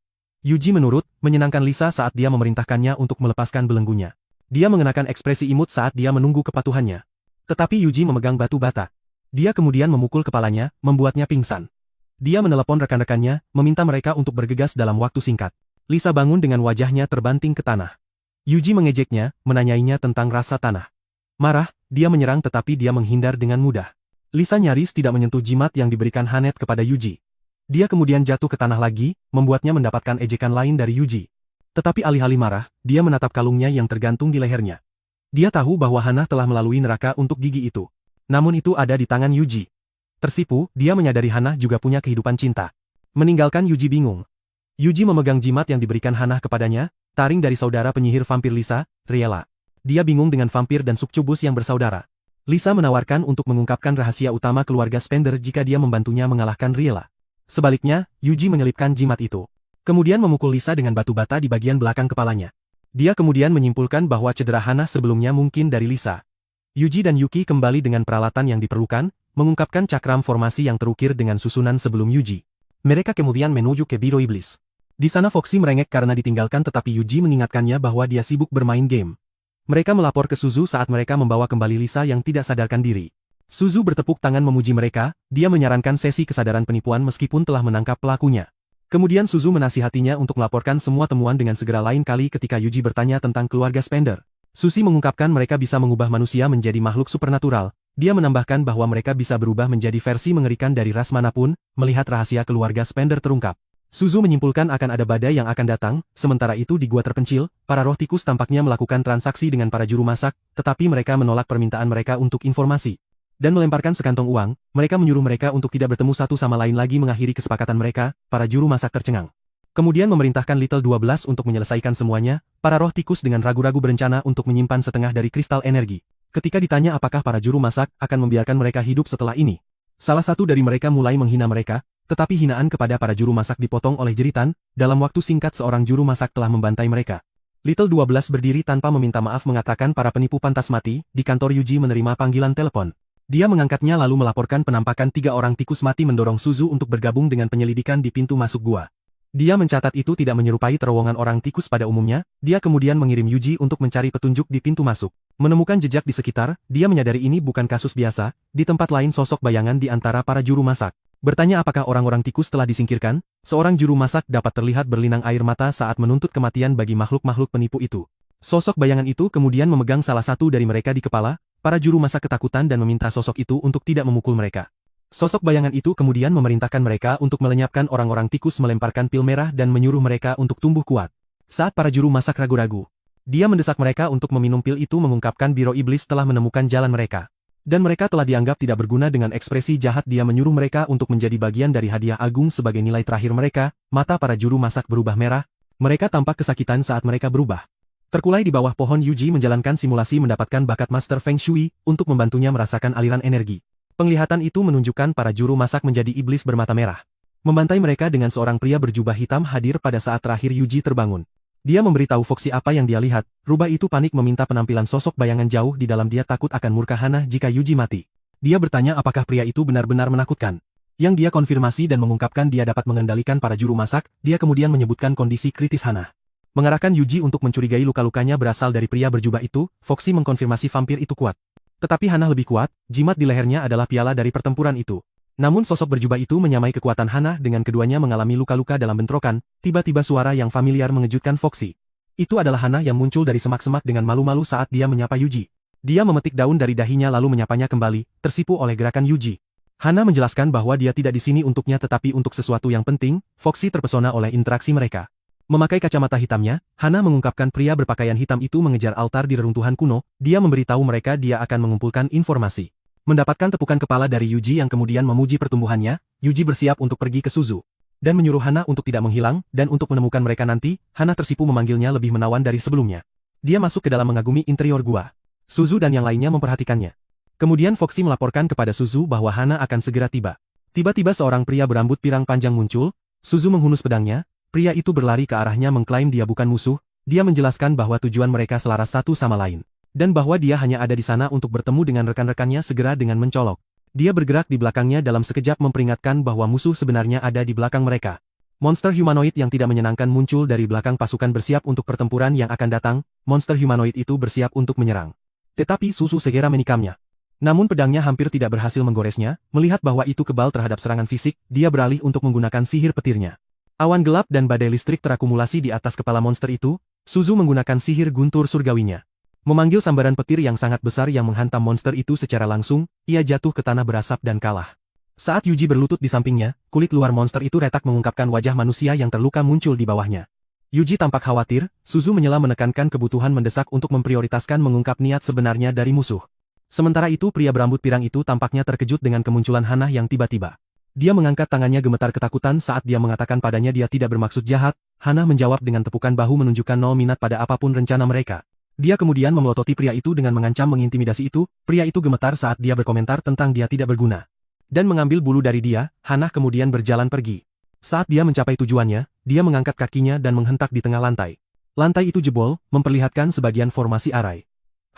Yuji menurut, menyenangkan Lisa saat dia memerintahkannya untuk melepaskan belenggunya. Dia mengenakan ekspresi imut saat dia menunggu kepatuhannya. Tetapi Yuji memegang batu bata. Dia kemudian memukul kepalanya, membuatnya pingsan. Dia menelepon rekan-rekannya, meminta mereka untuk bergegas dalam waktu singkat. Lisa bangun dengan wajahnya terbanting ke tanah. Yuji mengejeknya, menanyainya tentang rasa tanah. Marah, dia menyerang tetapi dia menghindar dengan mudah. Lisa nyaris tidak menyentuh jimat yang diberikan Hanet kepada Yuji. Dia kemudian jatuh ke tanah lagi, membuatnya mendapatkan ejekan lain dari Yuji. Tetapi alih-alih marah, dia menatap kalungnya yang tergantung di lehernya. Dia tahu bahwa Hana telah melalui neraka untuk gigi itu. Namun itu ada di tangan Yuji. Tersipu, dia menyadari Hana juga punya kehidupan cinta. Meninggalkan Yuji bingung. Yuji memegang jimat yang diberikan Hana kepadanya, taring dari saudara penyihir vampir Lisa, Riela. Dia bingung dengan vampir dan Succubus yang bersaudara. Lisa menawarkan untuk mengungkapkan rahasia utama keluarga Spender jika dia membantunya mengalahkan Riela. Sebaliknya, Yuji menyelipkan jimat itu. Kemudian memukul Lisa dengan batu bata di bagian belakang kepalanya. Dia kemudian menyimpulkan bahwa cedera Hana sebelumnya mungkin dari Lisa. Yuji dan Yuki kembali dengan peralatan yang diperlukan, mengungkapkan cakram formasi yang terukir dengan susunan sebelum Yuji. Mereka kemudian menuju ke Biro Iblis. Di sana Foxy merengek karena ditinggalkan tetapi Yuji mengingatkannya bahwa dia sibuk bermain game. Mereka melapor ke Suzu saat mereka membawa kembali Lisa yang tidak sadarkan diri. Suzu bertepuk tangan memuji mereka, dia menyarankan sesi kesadaran penipuan meskipun telah menangkap pelakunya. Kemudian Suzu menasihatinya untuk melaporkan semua temuan dengan segera lain kali ketika Yuji bertanya tentang keluarga Spender. Suzy mengungkapkan mereka bisa mengubah manusia menjadi makhluk supernatural. Dia menambahkan bahwa mereka bisa berubah menjadi versi mengerikan dari ras manapun, melihat rahasia keluarga Spender terungkap. Suzu menyimpulkan akan ada badai yang akan datang, sementara itu di gua terpencil, para roh tikus tampaknya melakukan transaksi dengan para juru masak, tetapi mereka menolak permintaan mereka untuk informasi. Dan melemparkan sekantong uang, mereka menyuruh mereka untuk tidak bertemu satu sama lain lagi mengakhiri kesepakatan mereka, para juru masak tercengang. Kemudian memerintahkan Little 12 untuk menyelesaikan semuanya, para roh tikus dengan ragu-ragu berencana untuk menyimpan setengah dari kristal energi. Ketika ditanya apakah para juru masak akan membiarkan mereka hidup setelah ini, salah satu dari mereka mulai menghina mereka, tetapi hinaan kepada para juru masak dipotong oleh jeritan, dalam waktu singkat seorang juru masak telah membantai mereka. Little 12 berdiri tanpa meminta maaf mengatakan para penipu pantas mati, di kantor Yuji menerima panggilan telepon. Dia mengangkatnya lalu melaporkan penampakan 3 orang tikus mati mendorong Suzu untuk bergabung dengan penyelidikan di pintu masuk gua. Dia mencatat itu tidak menyerupai terowongan orang tikus pada umumnya, dia kemudian mengirim Yuji untuk mencari petunjuk di pintu masuk. Menemukan jejak di sekitar, dia menyadari ini bukan kasus biasa, di tempat lain sosok bayangan di antara para juru masak. Bertanya apakah orang-orang tikus telah disingkirkan, seorang juru masak dapat terlihat berlinang air mata saat menuntut kematian bagi makhluk-makhluk penipu itu. Sosok bayangan itu kemudian memegang salah satu dari mereka di kepala. Para juru masak ketakutan dan meminta sosok itu untuk tidak memukul mereka. Sosok bayangan itu kemudian memerintahkan mereka untuk melenyapkan orang-orang tikus melemparkan pil merah dan menyuruh mereka untuk tumbuh kuat. Saat para juru masak ragu-ragu, dia mendesak mereka untuk meminum pil itu mengungkapkan Biro Iblis telah menemukan jalan mereka. Dan mereka telah dianggap tidak berguna dengan ekspresi jahat dia menyuruh mereka untuk menjadi bagian dari hadiah agung sebagai nilai terakhir mereka, mata para juru masak berubah merah, mereka tampak kesakitan saat mereka berubah. Terkulai di bawah pohon Yuji menjalankan simulasi mendapatkan bakat Master Feng Shui untuk membantunya merasakan aliran energi. Penglihatan itu menunjukkan para juru masak menjadi iblis bermata merah. Membantai mereka dengan seorang pria berjubah hitam hadir pada saat terakhir Yuji terbangun. Dia memberitahu Foxy apa yang dia lihat, rubah itu panik meminta penampilan sosok bayangan jauh di dalam dia takut akan murka Hana jika Yuji mati. Dia bertanya apakah pria itu benar-benar menakutkan. Yang dia konfirmasi dan mengungkapkan dia dapat mengendalikan para juru masak, dia kemudian menyebutkan kondisi kritis Hana. Mengarahkan Yuji untuk mencurigai luka-lukanya berasal dari pria berjubah itu, Foxy mengkonfirmasi vampir itu kuat. Tetapi Hana lebih kuat, jimat di lehernya adalah piala dari pertempuran itu. Namun sosok berjubah itu menyamai kekuatan Hana dengan keduanya mengalami luka-luka dalam bentrokan, tiba-tiba suara yang familiar mengejutkan Foxy. Itu adalah Hana yang muncul dari semak-semak dengan malu-malu saat dia menyapa Yuji. Dia memetik daun dari dahinya lalu menyapanya kembali, tersipu oleh gerakan Yuji. Hana menjelaskan bahwa dia tidak di sini untuknya tetapi untuk sesuatu yang penting, Foxy terpesona oleh interaksi mereka. Memakai kacamata hitamnya, Hana mengungkapkan pria berpakaian hitam itu mengejar altar di reruntuhan kuno, dia memberitahu mereka dia akan mengumpulkan informasi. Mendapatkan tepukan kepala dari Yuji yang kemudian memuji pertumbuhannya, Yuji bersiap untuk pergi ke Suzu. Dan menyuruh Hana untuk tidak menghilang, dan untuk menemukan mereka nanti, Hana tersipu memanggilnya lebih menawan dari sebelumnya. Dia masuk ke dalam mengagumi interior gua. Suzu dan yang lainnya memperhatikannya. Kemudian Foxy melaporkan kepada Suzu bahwa Hana akan segera tiba. Tiba-tiba seorang pria berambut pirang panjang muncul, Suzu menghunus pedangnya. Pria itu berlari ke arahnya mengklaim dia bukan musuh, dia menjelaskan bahwa tujuan mereka selaras satu sama lain. Dan bahwa dia hanya ada di sana untuk bertemu dengan rekan-rekannya segera dengan mencolok. Dia bergerak di belakangnya dalam sekejap memperingatkan bahwa musuh sebenarnya ada di belakang mereka. Monster humanoid yang tidak menyenangkan muncul dari belakang pasukan bersiap untuk pertempuran yang akan datang, monster humanoid itu bersiap untuk menyerang. Tetapi Suzu segera menikamnya. Namun pedangnya hampir tidak berhasil menggoresnya, melihat bahwa itu kebal terhadap serangan fisik, dia beralih untuk menggunakan sihir petirnya. Awan gelap dan badai listrik terakumulasi di atas kepala monster itu, Suzu menggunakan sihir guntur surgawinya. Memanggil sambaran petir yang sangat besar yang menghantam monster itu secara langsung, ia jatuh ke tanah berasap dan kalah. Saat Yuji berlutut di sampingnya, kulit luar monster itu retak mengungkapkan wajah manusia yang terluka muncul di bawahnya. Yuji tampak khawatir, Suzu menyela menekankan kebutuhan mendesak untuk memprioritaskan mengungkap niat sebenarnya dari musuh. Sementara itu pria berambut pirang itu tampaknya terkejut dengan kemunculan Hana yang tiba-tiba. Dia mengangkat tangannya gemetar ketakutan saat dia mengatakan padanya dia tidak bermaksud jahat. Hana menjawab dengan tepukan bahu menunjukkan nol minat pada apapun rencana mereka. Dia kemudian memelototi pria itu dengan mengancam mengintimidasi itu, pria itu gemetar saat dia berkomentar tentang dia tidak berguna. Dan mengambil bulu dari dia, Hana kemudian berjalan pergi. Saat dia mencapai tujuannya, dia mengangkat kakinya dan menghentak di tengah lantai. Lantai itu jebol, memperlihatkan sebagian formasi arai.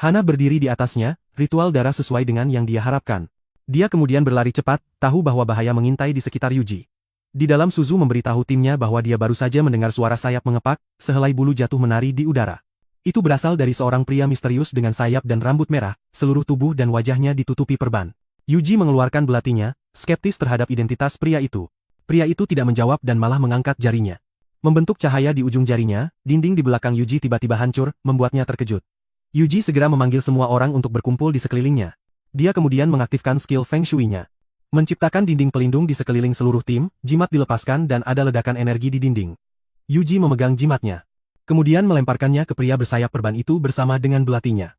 Hana berdiri di atasnya, ritual darah sesuai dengan yang dia harapkan. Dia kemudian berlari cepat, tahu bahwa bahaya mengintai di sekitar Yuji. Di dalam Suzu memberitahu timnya bahwa dia baru saja mendengar suara sayap mengepak, sehelai bulu jatuh menari di udara. Itu berasal dari seorang pria misterius dengan sayap dan rambut merah, seluruh tubuh dan wajahnya ditutupi perban. Yuji mengeluarkan belatinya, skeptis terhadap identitas pria itu. Pria itu tidak menjawab dan malah mengangkat jarinya. Membentuk cahaya di ujung jarinya, dinding di belakang Yuji tiba-tiba hancur, membuatnya terkejut. Yuji segera memanggil semua orang untuk berkumpul di sekelilingnya. Dia kemudian mengaktifkan skill Feng Shui-nya. Menciptakan dinding pelindung di sekeliling seluruh tim, jimat dilepaskan dan ada ledakan energi di dinding. Yuji memegang jimatnya. Kemudian melemparkannya ke pria bersayap perban itu bersama dengan belatinya.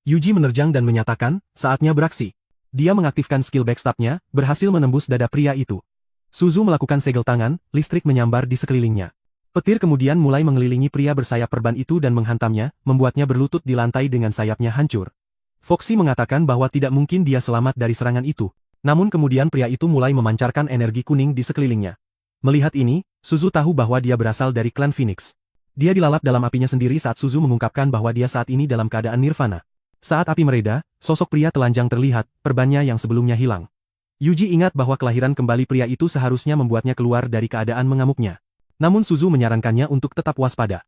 Yuji menerjang dan menyatakan, saatnya beraksi. Dia mengaktifkan skill backstab-nya, berhasil menembus dada pria itu. Suzu melakukan segel tangan, listrik menyambar di sekelilingnya. Petir kemudian mulai mengelilingi pria bersayap perban itu dan menghantamnya, membuatnya berlutut di lantai dengan sayapnya hancur. Foxy mengatakan bahwa tidak mungkin dia selamat dari serangan itu. Namun kemudian pria itu mulai memancarkan energi kuning di sekelilingnya. Melihat ini, Suzu tahu bahwa dia berasal dari klan Phoenix. Dia dilalap dalam apinya sendiri saat Suzu mengungkapkan bahwa dia saat ini dalam keadaan nirvana. Saat api mereda, sosok pria telanjang terlihat, perbannya yang sebelumnya hilang. Yuji ingat bahwa kelahiran kembali pria itu seharusnya membuatnya keluar dari keadaan mengamuknya. Namun Suzu menyarankannya untuk tetap waspada.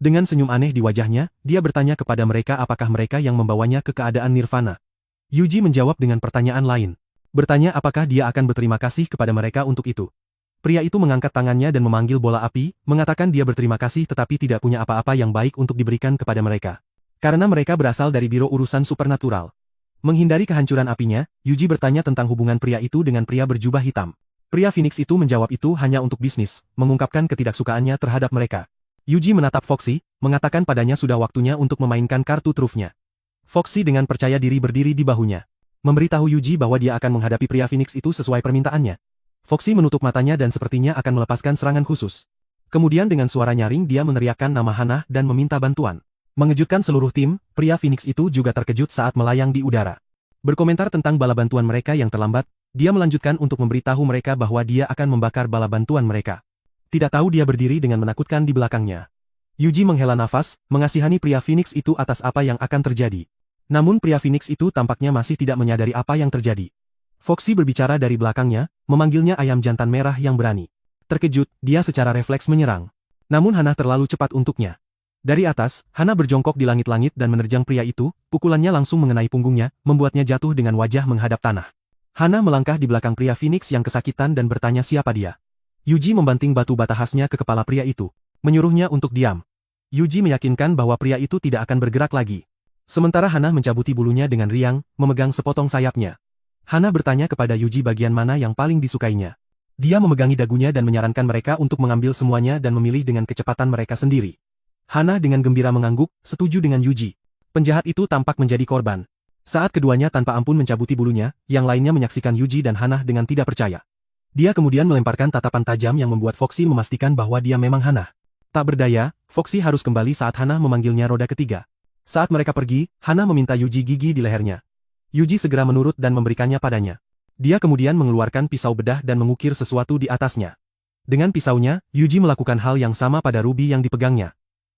Dengan senyum aneh di wajahnya, dia bertanya kepada mereka apakah mereka yang membawanya ke keadaan nirvana. Yuji menjawab dengan pertanyaan lain. Bertanya apakah dia akan berterima kasih kepada mereka untuk itu. Pria itu mengangkat tangannya dan memanggil bola api, mengatakan dia berterima kasih tetapi tidak punya apa-apa yang baik untuk diberikan kepada mereka. Karena mereka berasal dari Biro Urusan Supernatural. Menghindari kehancuran apinya, Yuji bertanya tentang hubungan pria itu dengan pria berjubah hitam. Pria Phoenix itu menjawab itu hanya untuk bisnis, mengungkapkan ketidaksukaannya terhadap mereka. Yuji menatap Foxy, mengatakan padanya sudah waktunya untuk memainkan kartu trufnya. Foxy dengan percaya diri berdiri di bahunya. Memberitahu Yuji bahwa dia akan menghadapi pria Phoenix itu sesuai permintaannya. Foxy menutup matanya dan sepertinya akan melepaskan serangan khusus. Kemudian dengan suara nyaring dia meneriakkan nama Hana dan meminta bantuan. Mengejutkan seluruh tim, pria Phoenix itu juga terkejut saat melayang di udara. Berkomentar tentang bala bantuan mereka yang terlambat, dia melanjutkan untuk memberitahu mereka bahwa dia akan membakar bala bantuan mereka. Tidak tahu dia berdiri dengan menakutkan di belakangnya. Yuji menghela nafas, mengasihani pria Phoenix itu atas apa yang akan terjadi. Namun pria Phoenix itu tampaknya masih tidak menyadari apa yang terjadi. Foxy berbicara dari belakangnya, memanggilnya ayam jantan merah yang berani. Terkejut, dia secara refleks menyerang. Namun Hana terlalu cepat untuknya. Dari atas, Hana berjongkok di langit-langit dan menerjang pria itu, pukulannya langsung mengenai punggungnya, membuatnya jatuh dengan wajah menghadap tanah. Hana melangkah di belakang pria Phoenix yang kesakitan dan bertanya siapa dia. Yuji membanting batu bata khasnya ke kepala pria itu, menyuruhnya untuk diam. Yuji meyakinkan bahwa pria itu tidak akan bergerak lagi. Sementara Hana mencabuti bulunya dengan riang, memegang sepotong sayapnya. Hana bertanya kepada Yuji bagian mana yang paling disukainya. Dia memegangi dagunya dan menyarankan mereka untuk mengambil semuanya dan memilih dengan kecepatan mereka sendiri. Hana dengan gembira mengangguk, setuju dengan Yuji. Penjahat itu tampak menjadi korban. Saat keduanya tanpa ampun mencabuti bulunya, yang lainnya menyaksikan Yuji dan Hana dengan tidak percaya. Dia kemudian melemparkan tatapan tajam yang membuat Foxy memastikan bahwa dia memang Hana. Tak berdaya, Foxy harus kembali saat Hana memanggilnya roda ketiga. Saat mereka pergi, Hana meminta Yuji gigi di lehernya. Yuji segera menurut dan memberikannya padanya. Dia kemudian mengeluarkan pisau bedah dan mengukir sesuatu di atasnya. Dengan pisaunya, Yuji melakukan hal yang sama pada rubi yang dipegangnya.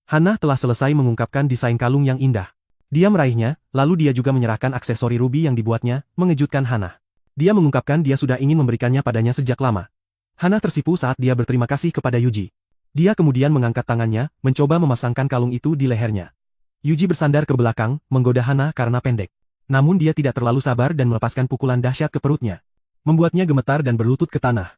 Hana telah selesai mengungkapkan desain kalung yang indah. Dia meraihnya, lalu dia juga menyerahkan aksesori rubi yang dibuatnya, mengejutkan Hana. Dia mengungkapkan dia sudah ingin memberikannya padanya sejak lama. Hana tersipu saat dia berterima kasih kepada Yuji. Dia kemudian mengangkat tangannya, mencoba memasangkan kalung itu di lehernya. Yuji bersandar ke belakang, menggoda Hana karena pendek. Namun dia tidak terlalu sabar dan melepaskan pukulan dahsyat ke perutnya. Membuatnya gemetar dan berlutut ke tanah.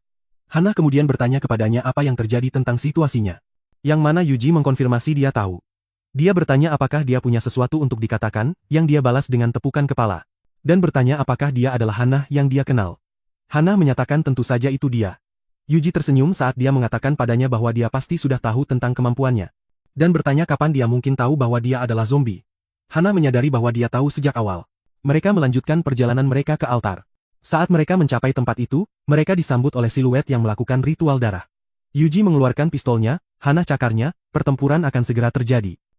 Hana kemudian bertanya kepadanya apa yang terjadi tentang situasinya. Yang mana Yuji mengkonfirmasi dia tahu. Dia bertanya apakah dia punya sesuatu untuk dikatakan, yang dia balas dengan tepukan kepala. Dan bertanya apakah dia adalah Hana yang dia kenal. Hana menyatakan tentu saja itu dia. Yuji tersenyum saat dia mengatakan padanya bahwa dia pasti sudah tahu tentang kemampuannya. Dan bertanya kapan dia mungkin tahu bahwa dia adalah zombie. Hana menyadari bahwa dia tahu sejak awal. Mereka melanjutkan perjalanan mereka ke altar. Saat mereka mencapai tempat itu, mereka disambut oleh siluet yang melakukan ritual darah. Yuji mengeluarkan pistolnya, Hana cakarnya, pertempuran akan segera terjadi.